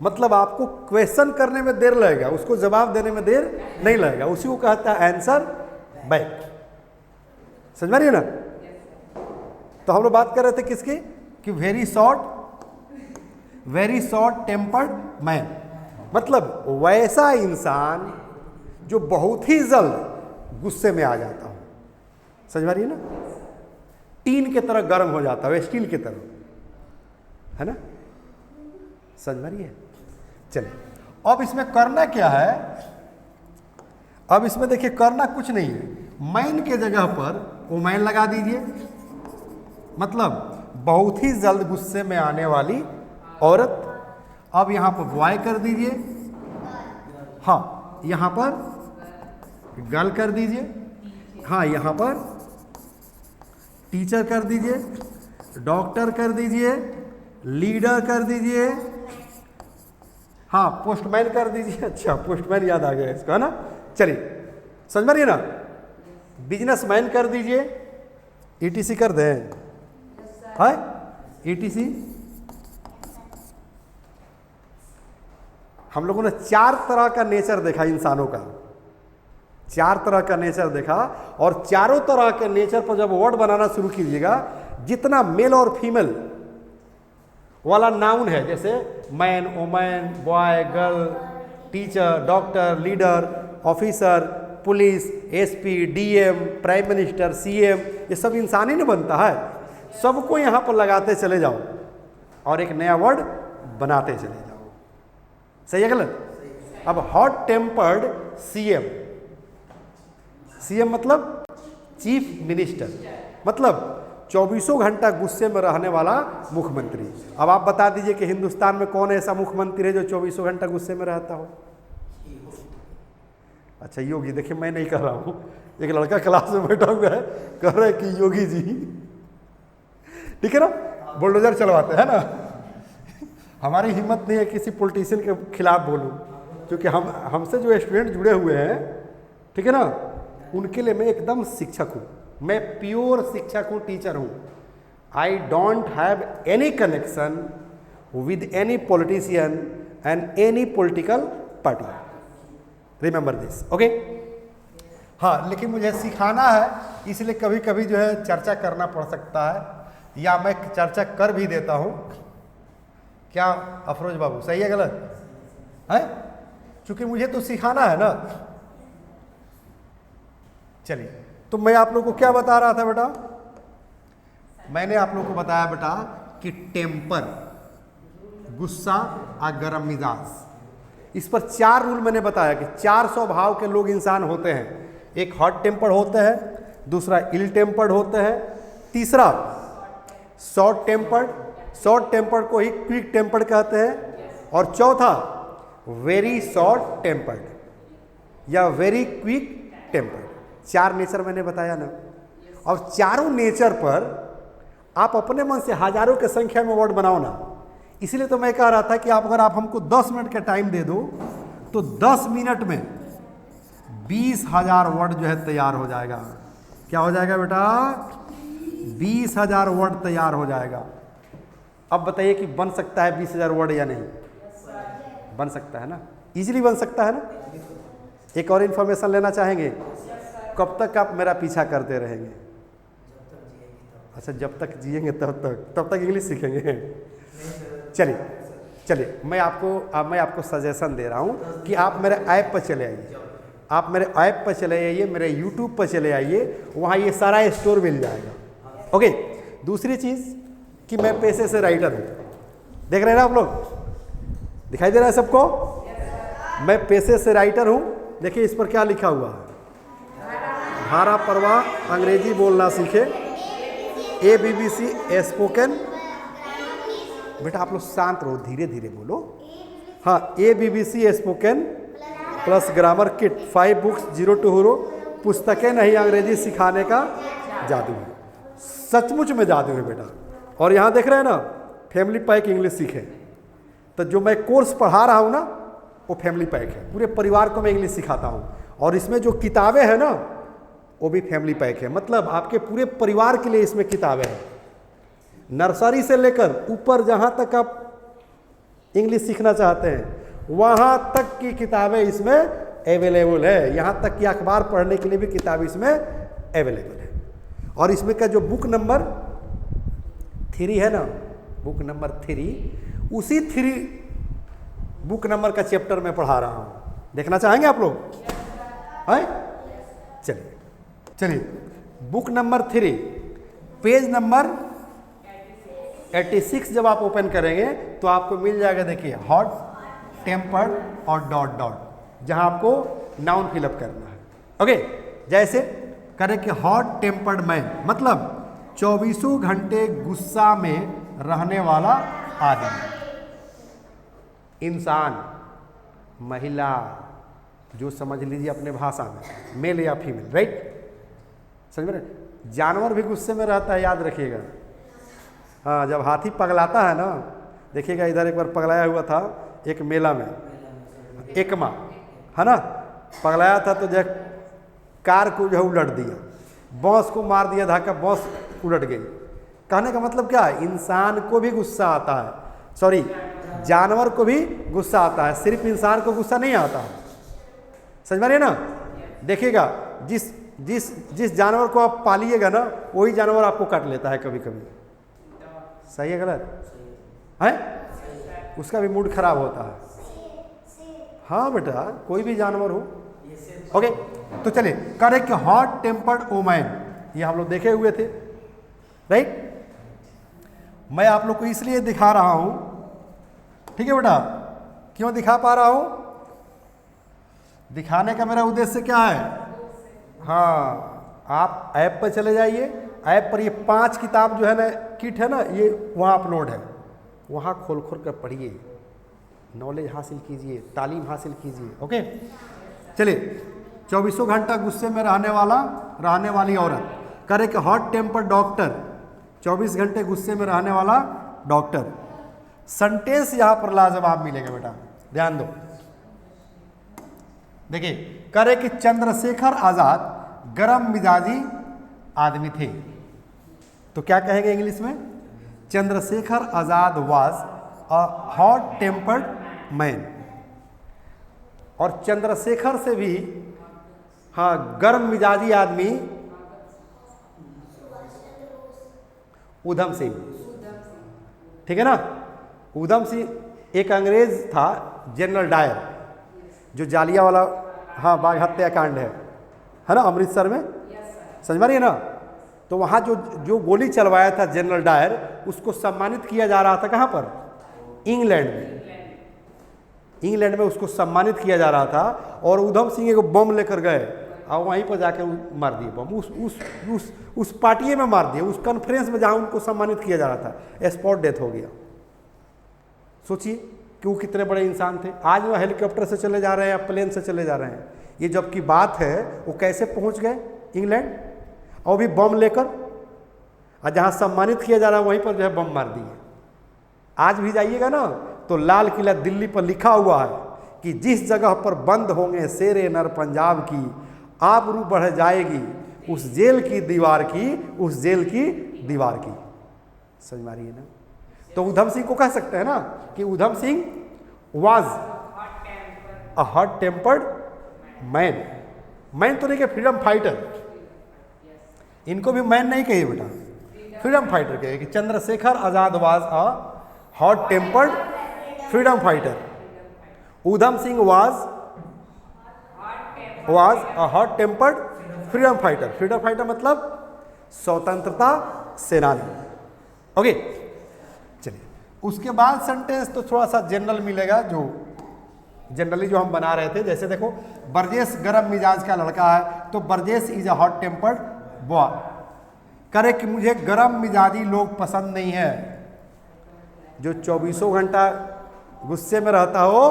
मतलब आपको क्वेश्चन करने में देर लगेगा, उसको जवाब देने में देर नहीं लगेगा, उसी को कहता है आंसर बैक। समझ में रही है ना? तो हम लोग बात कर रहे थे किसकी, कि वेरी शॉर्ट टेम्पर्ड मैन, मतलब वैसा इंसान जो बहुत ही जल्द गुस्से में आ जाता हो। समझ में रही है ना? टीन की तरह गर्म हो जाता है, स्टील की तरह, है ना? समझ में रही है? चलिए, अब इसमें करना क्या है, अब इसमें देखिए करना कुछ नहीं है, मैन के जगह पर वो मैन लगा दीजिए, मतलब बहुत ही जल्द गुस्से में आने वाली औरत। अब यहाँ पर बॉय कर दीजिए, हाँ यहाँ पर गर्ल कर दीजिए, हाँ यहाँ पर टीचर कर दीजिए, डॉक्टर कर दीजिए, लीडर कर दीजिए, हाँ पोस्टमैन कर दीजिए। अच्छा, पोस्टमैन याद आ गया इसका, है ना? चलिए, समझ में रही है ना? बिजनेसमैन कर दीजिए, ईटीसी कर दें, है ईटीसी। हम लोगों ने 4 तरह का नेचर देखा इंसानों का, 4 तरह का नेचर देखा, और चारों तरह के नेचर पर जब वर्ड बनाना शुरू कीजिएगा, जितना मेल और फीमेल वाला नाउन है, जैसे man, women, boy, girl, teacher, doctor, leader, officer, police, SP, DM, prime minister, CM, ये सब इंसान ही नहीं बनता है। सबको यहाँ पर लगाते चले जाओ और एक नया वर्ड बनाते चले जाओ। सही है गलत? अब हॉट टेम्पर्ड सीएम, सीएम मतलब चीफ मिनिस्टर, मतलब 24 घंटा गुस्से में रहने वाला मुख्यमंत्री। अब आप बता दीजिए कि हिंदुस्तान में कौन ऐसा मुख्यमंत्री है जो 24 घंटा गुस्से में रहता हो? अच्छा, योगी। देखिए, मैं नहीं कर रहा हूँ, एक लड़का क्लास में बैठा हुआ है, कह रहा है कि योगी जी, ठीक है ना, बुलडोजर चलवाते हैं ना। हमारी हिम्मत नहीं है किसी पॉलिटिशियन के खिलाफ बोलूं, क्योंकि हमसे जो स्टूडेंट जुड़े हुए हैं, ठीक है ना, उनके लिए मैं एकदम शिक्षक हूँ, मैं प्योर शिक्षक हूँ, टीचर हूँ। I don't have any connection with any politician and any political party, remember this, okay. हाँ, लेकिन मुझे सिखाना है, इसलिए कभी कभी जो है चर्चा करना पड़ सकता है, या मैं चर्चा कर भी देता हूँ। क्या अफरोज बाबू, सही है गलत है? क्योंकि मुझे तो सिखाना है ना। चलिए, तो मैं आप लोगों को क्या बता रहा था बेटा? मैंने आप लोगों को बताया बेटा कि टेम्पर, गुस्सा और गरम मिजाज, इस पर 4 रूल मैंने बताया कि 4 स्वभाव के लोग इंसान होते हैं। एक हॉट टेम्पर्ड होता है, दूसरा इल टेम्पर्ड होता है, तीसरा शॉर्ट टेम्पर्ड, शॉर्ट टेम्पर्ड को ही क्विक टेम्पर्ड कहते हैं, और चौथा वेरी शॉर्ट टेम्पर्ड या वेरी क्विक टेम्पर्ड। 4 नेचर मैंने बताया ना, और चारों नेचर पर आप अपने मन से हजारों के संख्या में वर्ड बनाओ ना। इसलिए तो मैं कह रहा था कि अगर आप हमको 10 मिनट का टाइम दे दो, तो 10 मिनट में 20,000 वर्ड जो है तैयार हो जाएगा। क्या हो जाएगा बेटा? 20,000 वर्ड तैयार हो जाएगा। अब बताइए कि बन सकता है 20,000 वर्ड या नहीं? बन सकता है ना, इजीली बन सकता है ना। एक और इन्फॉर्मेशन लेना चाहेंगे? कब तक आप मेरा पीछा करते रहेंगे? अच्छा, जब तक जिएंगे तब तक इंग्लिश सीखेंगे। चलिए, मैं आपको सजेशन दे रहा हूँ कि आप मेरे ऐप पर चले आइए, आप मेरे ऐप पर चले आइए, मेरे यूट्यूब पर चले आइए, वहाँ ये सारा स्टोर मिल जाएगा। ओके। दूसरी चीज़ कि मैं पेशे से राइटर हूँ, देख रहे हैं ना आप लोग, दिखाई दे रहा है सबको? मैं पेशे से राइटर हूँ। देखिए इस पर क्या लिखा हुआ है, धारा प्रवाह अंग्रेजी बोलना सीखे, ABBC स्पोकन। बेटा आप लोग शांत रहो, धीरे धीरे बोलो। हाँ, ABBC spoken plus grammar kit 5 books 0 to hero. पुस्तकें नहीं, अंग्रेजी सिखाने का जादू है। सचमुच में जादू है बेटा। और यहाँ देख रहे हैं ना, फैमिली पैक इंग्लिश सीखे। तो जो मैं कोर्स पढ़ा रहा हूँ ना, वो फैमिली पैक है। पूरे परिवार को मैं इंग्लिश सिखाता हूँ। और इसमें जो किताबें हैं ना, वो भी फैमिली पैक है। मतलब आपके पूरे परिवार के लिए इसमें किताबें हैं। नर्सरी से लेकर ऊपर जहाँ तक आप इंग्लिश सीखना चाहते हैं, वहाँ तक की किताबें इसमें अवेलेबल है। यहाँ तक कि अखबार पढ़ने के लिए भी किताब इसमें अवेलेबल है। और इसमें का जो बुक नंबर 3 है ना, बुक नंबर 3, उसी 3 बुक नंबर का चैप्टर में पढ़ा रहा हूँ। देखना चाहेंगे आप लोग? है? चलिए चलिए, बुक नंबर 3 पेज नंबर 86 जब आप ओपन करेंगे तो आपको मिल जाएगा। देखिए, हॉट टेम्पर्ड और डॉट डॉट, जहां आपको नाउन फिलअप करना है। ओके, जैसे करें कि हॉट टेम्पर्ड मैन मतलब 24 घंटे गुस्सा में रहने वाला आदमी, इंसान, महिला, जो समझ लीजिए अपने भाषा में, मेल या फीमेल, राइट? समझ में? जानवर भी गुस्से में रहता है, याद रखिएगा। हाँ, जब हाथी पगलाता है ना, देखिएगा इधर एक बार पगलाया हुआ था एक मेला में, एकमा, है ना, पगलाया था तो जो कार को जो उलट दिया, बॉस को मार दिया धक्का, बॉस उलट गई। कहने का मतलब क्या है, इंसान को भी गुस्सा आता है, सॉरी जानवर को भी गुस्सा आता है, सिर्फ इंसान को गुस्सा नहीं आता है। समझ में ना? देखिएगा, जिस जिस जिस जानवर को आप पालिएगा ना, वही जानवर आपको काट लेता है कभी कभी। सही है गलत है? उसका भी मूड खराब होता है। हाँ बेटा, कोई भी जानवर हो। ओके, तो चलिए करेक्ट, हॉट टेम्पर्ड वुमन, ये हम लोग देखे हुए थे, राइट? मैं आप लोग को इसलिए दिखा रहा हूं, ठीक है बेटा? क्यों दिखा पा रहा हूं? दिखाने का मेरा उद्देश्य क्या है? हाँ, आप ऐप पर चले जाइए। ऐप पर ये 5 किताब जो है ना, किट है ना, ये वहाँ अपलोड है। वहाँ खोल खोल कर पढ़िए, नॉलेज हासिल कीजिए, तालीम हासिल कीजिए। ओके, चलिए, 24 घंटा गुस्से में रहने वाली औरत, करे कि हॉट टेम्पर डॉक्टर, 24 घंटे गुस्से में रहने वाला डॉक्टर। सेंटेंस यहाँ पर लाजवाब मिलेगा बेटा, ध्यान दो। देखिए, करे कि चंद्रशेखर आजाद गरम मिजाजी आदमी थे, तो क्या कहेंगे इंग्लिश में? Chandrashekhar Azad was a hot tempered man. और चंद्रशेखर से भी हाँ गर्म मिजाजी आदमी उधम सिंह, ठीक है ना? उधम सिंह एक अंग्रेज था, जनरल डायर, जो जालियांवाला हाँ बाग हत्याकांड है ना, अमृतसर में, समझ रही है ना? तो वहाँ जो गोली चलवाया था जनरल डायर, उसको सम्मानित किया जा रहा था। कहाँ पर? इंग्लैंड में। इंग्लैंड में उसको सम्मानित किया जा रहा था। और उधम सिंह को बम लेकर गए और वहीं पर जाकर मार दिए बम, उस पार्टी में मार दिए, उस कॉन्फ्रेंस में जहाँ उनको सम्मानित किया जा रहा था। स्पॉट डेथ हो गया। सोचिए कि वो कितने बड़े इंसान थे। आज वो हेलीकॉप्टर से चले जा रहे हैं या प्लेन से चले जा रहे हैं। ये जब की बात है, वो कैसे पहुंच गए इंग्लैंड, और भी बम लेकर, और जहाँ सम्मानित किया जा रहा है वहीं पर जो है बम मार दिए। आज भी जाइएगा ना तो लाल किला दिल्ली पर लिखा हुआ है कि जिस जगह पर बंद होंगे शेरे नर पंजाब की, आबरू बढ़ जाएगी उस जेल की दीवार की, उस जेल की दीवार की। समझ में आ रही है ना? तो उधम सिंह को कह सकते हैं ना कि Udham Singh was a hot tempered man. Man तो नहीं, फ्रीडम फाइटर। इनको भी मैन नहीं कहिए बेटा, फ्रीडम फाइटर कहिए कि Chandrashekhar Azad was a hot tempered freedom fighter. Udham Singh was a hot tempered freedom fighter. Freedom fighter मतलब स्वतंत्रता सेनानी। ओके, चलिए उसके बाद सेंटेंस तो थोड़ा सा जनरल मिलेगा, जो जनरली जो हम बना रहे थे। जैसे देखो, बरजेश गर्म मिजाज का लड़का है, तो Brajesh is a hot tempered boy. करे कि मुझे गर्म मिजाजी लोग पसंद नहीं है। जो 24 घंटा गुस्से में रहता हो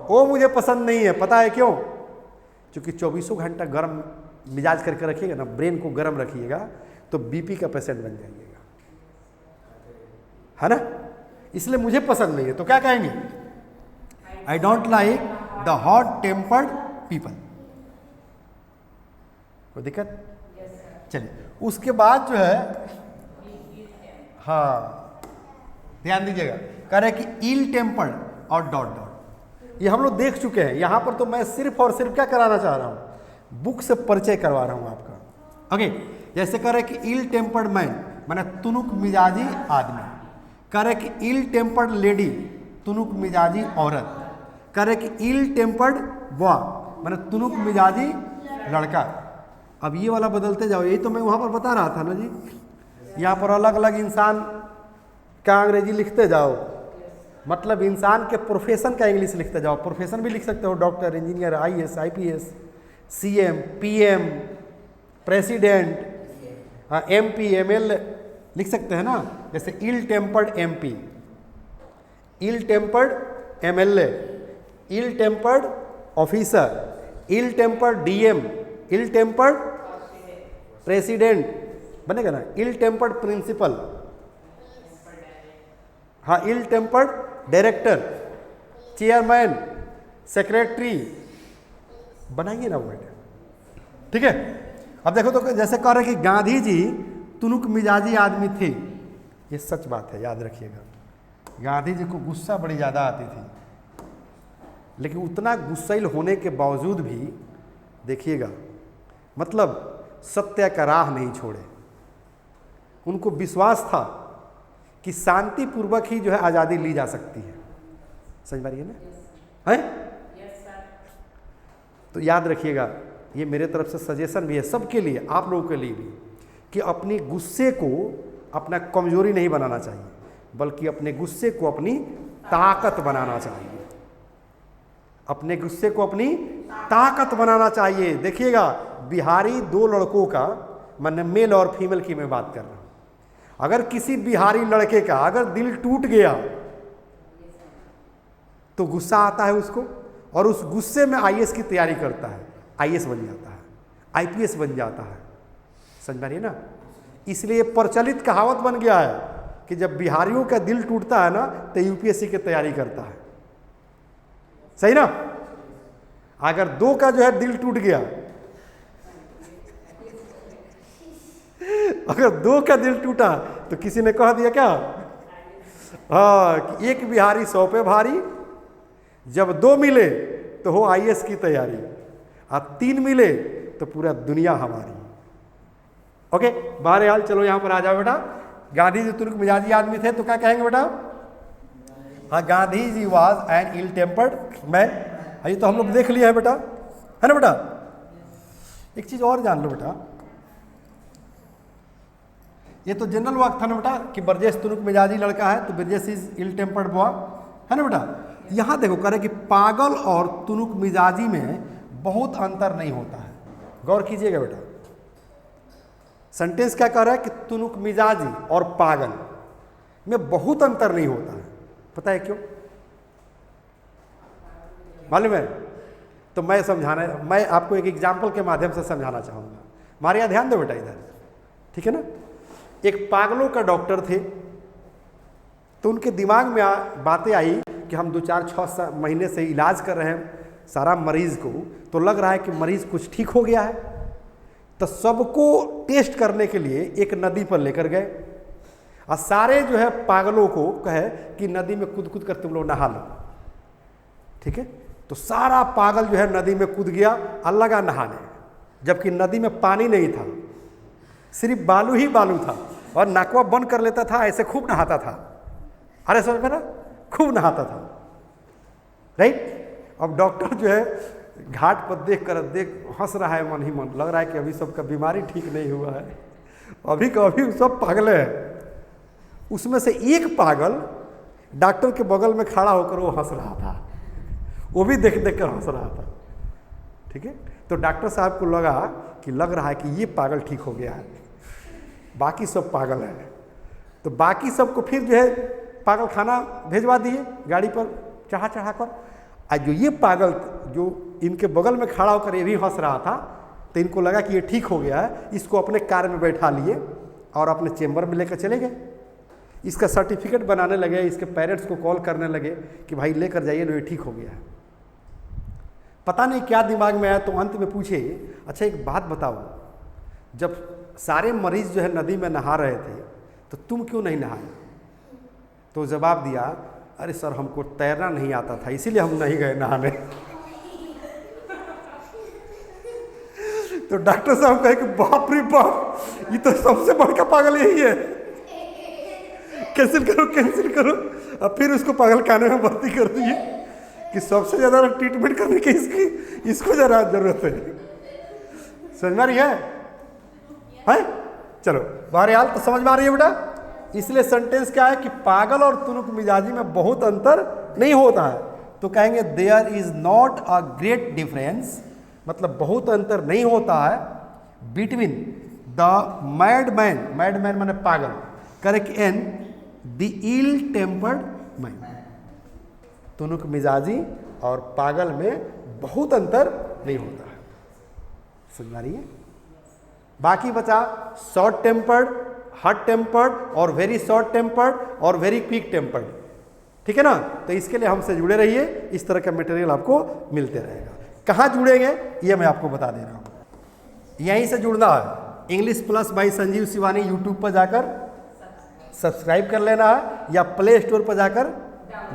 वो मुझे पसंद नहीं है। पता है क्यों? क्योंकि 24 घंटा गर्म मिजाज करके रखिएगा ना, ब्रेन को गर्म रखिएगा, तो बीपी का पेशेंट बन जाइएगा, है ना। इसलिए मुझे पसंद नहीं है। तो क्या कहेंगे? I don't like the hot tempered people. कोई दिक्कत? चलिए, उसके बाद जो है, हाँ ध्यान दीजिएगा, कह रहे कि इल टेम्पर्ड और डॉट डॉट, ये हम लोग देख चुके हैं। यहां पर तो मैं सिर्फ और सिर्फ क्या कराना चाह रहा हूं, बुक से परिचय करवा रहा हूं आपका। ओके, जैसे कह रहे कि इल टेम्पर्ड मैन माने तुनुक मिजाजी आदमी, कह रहे कि इल टेम्पर्ड लेडी तुनुक मिजाजी औरत, कह रहे कि इल टेम्पर्ड बॉय माने तुनुक मिजाजी लड़का। अब ये वाला बदलते जाओ, यही तो मैं वहां पर बता रहा था ना जी। यहाँ पर अलग अलग इंसान का अंग्रेजी लिखते जाओ, मतलब इंसान के प्रोफेशन का इंग्लिश लिखते जाओ। प्रोफेशन भी लिख सकते हो, doctor, engineer, IAS, IPS, CM, PM, president, MP, ML लिख सकते हैं ना। जैसे इल टेम्पर्ड MP, इल टेम्पर्ड MLA, इल टेम्पर्ड ऑफिसर, इल टेम्पर्ड DM, इल टेम्पर्ड प्रेसिडेंट बनेगा ना, इल टेम्पर्ड प्रिंसिपल, हाँ इल टेम्पर्ड डायरेक्टर, चेयरमैन, सेक्रेटरी, बनाइए ना वर्ड, ठीक है। अब देखो तो जैसे कह रहे कि गांधी जी तुनुक मिजाजी आदमी थे, ये सच बात है, याद रखिएगा। गांधी जी को गुस्सा बड़ी ज़्यादा आती थी, लेकिन उतना गुस्सैल होने के बावजूद भी देखिएगा, मतलब सत्य का राह नहीं छोड़े। उनको विश्वास था कि शांतिपूर्वक ही जो है आज़ादी ली जा सकती है। समझ पा रही है ना? है? तो याद रखिएगा, ये मेरे तरफ से सजेशन भी है सबके लिए, आप लोगों के लिए भी, कि अपनी गुस्से को अपना कमजोरी नहीं बनाना चाहिए, बल्कि अपने गुस्से को अपनी ताकत बनाना चाहिए। अपने गुस्से को अपनी ताकत बनाना चाहिए। देखिएगा, बिहारी दो लड़कों का, मैंने मेल और फीमेल की मैं बात कर रहा हूँ, अगर किसी बिहारी लड़के का अगर दिल टूट गया तो गुस्सा आता है उसको, और उस गुस्से में IAS की तैयारी करता है, IAS बन जाता है, IPS बन जाता है। समझ पा रही है ना? इसलिए प्रचलित कहावत बन गया है कि जब बिहारियों का दिल टूटता है ना तो UPSC की तैयारी करता है। सही ना? अगर दो का जो है दिल टूट गया, अगर दो का दिल टूटा तो किसी ने कह दिया क्या, हाँ, कि एक बिहारी 100 पे भारी, जब दो मिले तो हो IAS की तैयारी, और 3 मिले तो पूरा दुनिया हमारी। ओके, बहरहाल चलो यहाँ पर आ जाओ बेटा। गांधी जी तुर्क मिजाजी आदमी थे, तो क्या कहेंगे बेटा? हाँ, Gandhi ji was an ill tempered man. ये तो हम लोग देख लिया है बेटा, है ना बेटा? एक चीज और जान लो बेटा, ये तो जनरल वाक था ना बेटा कि बरजेश तुर्क मिजाजी लड़का है, तो Brajesh is ill tempered boy, है ना बेटा? यहाँ देखो कह रहे कि पागल और तुनुक मिजाजी में बहुत अंतर नहीं होता है। गौर कीजिएगा बेटा, सेंटेंस क्या कह रहा है कि तुनुक मिजाजी और पागल में बहुत अंतर नहीं होता है। पता है क्यों? मालूम है? तो मैं आपको एक एग्जाम्पल के माध्यम से समझाना चाहूँगा। हमारे यहाँ ध्यान दो बेटा इधर, ठीक है ना? एक पागलों का डॉक्टर थे, तो उनके दिमाग में बातें आई कि हम 2-4-6 महीने से इलाज कर रहे हैं सारा मरीज को, तो लग रहा है कि मरीज कुछ ठीक हो गया है। तो सबको टेस्ट करने के लिए एक नदी पर लेकर गए, और सारे जो है पागलों को कहे कि नदी में कूद कूद कर तुम लोग नहा लो, ठीक है? तो सारा पागल जो है नदी में कूद गया और लगा नहाने, जबकि नदी में पानी नहीं था, सिर्फ बालू ही बालू था, और नाकवा बंद कर लेता था, ऐसे खूब नहाता था। अरे समझ में ना, खूब नहाता था, राइट? अब डॉक्टर जो है घाट पर देख हंस रहा है मन ही मन, लग रहा है कि अभी सबका बीमारी ठीक नहीं हुआ है, अभी का अभी सब पागल है। उसमें से एक पागल डॉक्टर के बगल में खड़ा होकर वो हंस रहा था, वो भी देख देख कर हंस रहा था। ठीक है, तो डॉक्टर साहब को लगा कि लग रहा है कि ये पागल ठीक हो गया है, बाकी सब पागल है। तो बाकी सबको फिर जो है पागल खाना भेजवा दिए गाड़ी पर चढ़ा चढ़ा कर। आज जो ये पागल जो इनके बगल में खड़ा होकर ये भी हंस रहा था, तो इनको लगा कि ये ठीक हो गया है, इसको अपने कार में बैठा लिए और अपने चेम्बर में लेकर चले गए। इसका सर्टिफिकेट बनाने लगे, इसके पेरेंट्स को कॉल करने लगे कि भाई लेकर जाइए ना, ये ठीक हो गया है। पता नहीं क्या दिमाग में आया, तो अंत में पूछे, अच्छा एक बात बताओ, जब सारे मरीज जो है नदी में नहा रहे थे तो तुम क्यों नहीं नहाए? तो जवाब दिया, अरे सर हमको तैरना नहीं आता था इसीलिए हम नहीं गए नहाने। तो डॉक्टर साहब कहे कि बाप रे बाप, ये तो सबसे बड़का पागल यही है, कैंसिल करो कैंसिल करो। अब फिर उसको पागल खाने में भर्ती कर दिए कि सबसे ज़्यादा ट्रीटमेंट करने की इसको ज़रा जरूरत है। समझ में आ रही है? चलो बहरहाल तो समझ में आ रही है बेटा। इसलिए सेंटेंस क्या है कि पागल और तुनुक मिजाजी में बहुत अंतर नहीं होता है। तो कहेंगे there is not a great difference, मतलब बहुत अंतर नहीं होता है बिटवीन द मैडमैन, मैडमैन माने पागल, correct, and the ill tempered man. तुनुक मिजाजी और पागल में बहुत अंतर नहीं होता है। समझ आ रही है? बाकी बचा शॉर्ट टेम्पर्ड, हॉट टेम्पर्ड और वेरी शॉर्ट टेम्पर्ड और वेरी क्विक टेम्पर्ड। ठीक है ना? तो इसके लिए हमसे जुड़े रहिए, इस तरह का मटेरियल आपको मिलते रहेगा। कहाँ जुड़ेंगे ये मैं आपको बता दे रहा हूँ, यहीं से जुड़ना है। English plus by Sanjeev Shivani YouTube पर जाकर सब्सक्राइब कर लेना है या प्ले स्टोर पर जाकर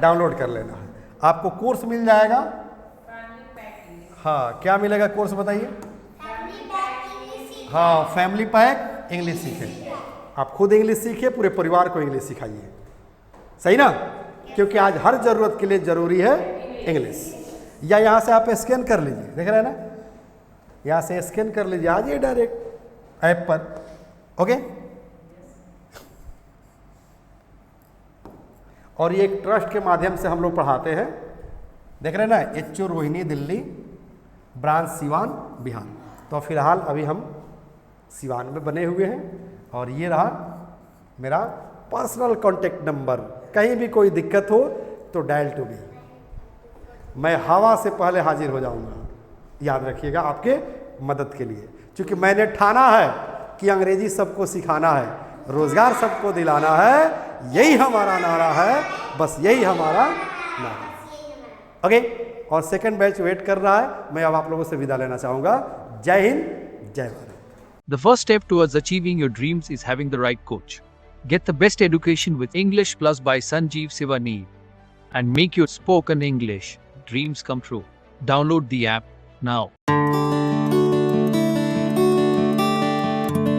डाउनलोड कर लेना है। आपको कोर्स मिल जाएगा। हाँ, क्या मिलेगा कोर्स बताइए? हाँ, फैमिली पैक इंग्लिश सीखें। आप खुद इंग्लिश सीखिए, पूरे परिवार को इंग्लिश सिखाइए। सही ना? क्योंकि आज हर जरूरत के लिए जरूरी है इंग्लिश। या यहाँ से आप स्कैन कर लीजिए, देख रहे हैं ना, यहाँ से स्कैन कर लीजिए, आ जाइए डायरेक्ट ऐप पर। ओके, और ये एक ट्रस्ट के माध्यम से हम लोग पढ़ाते हैं, देख रहे हैं ना, एचओ रोहिणी दिल्ली, ब्रांच सिवान बिहार। तो फिलहाल अभी हम सिवान में बने हुए हैं, और ये रहा मेरा पर्सनल कॉन्टेक्ट नंबर। कहीं भी कोई दिक्कत हो तो डायल टू मी, मैं हवा से पहले हाजिर हो जाऊंगा। याद रखिएगा, आपके मदद के लिए, क्योंकि मैंने ठाना है कि अंग्रेजी सबको सिखाना है, रोजगार सबको दिलाना है, यही हमारा नारा है, बस यही हमारा नारा। ओके, और सेकंड बैच वेट कर रहा है। मैं अब आप लोगों से विदा लेना चाहूँगा। जय हिंद, जय Bharat. The first step towards achieving your dreams is having the right coach. Get the best education with English Plus by Sanjeev Sivani and make your spoken English dreams come true. Download the app now.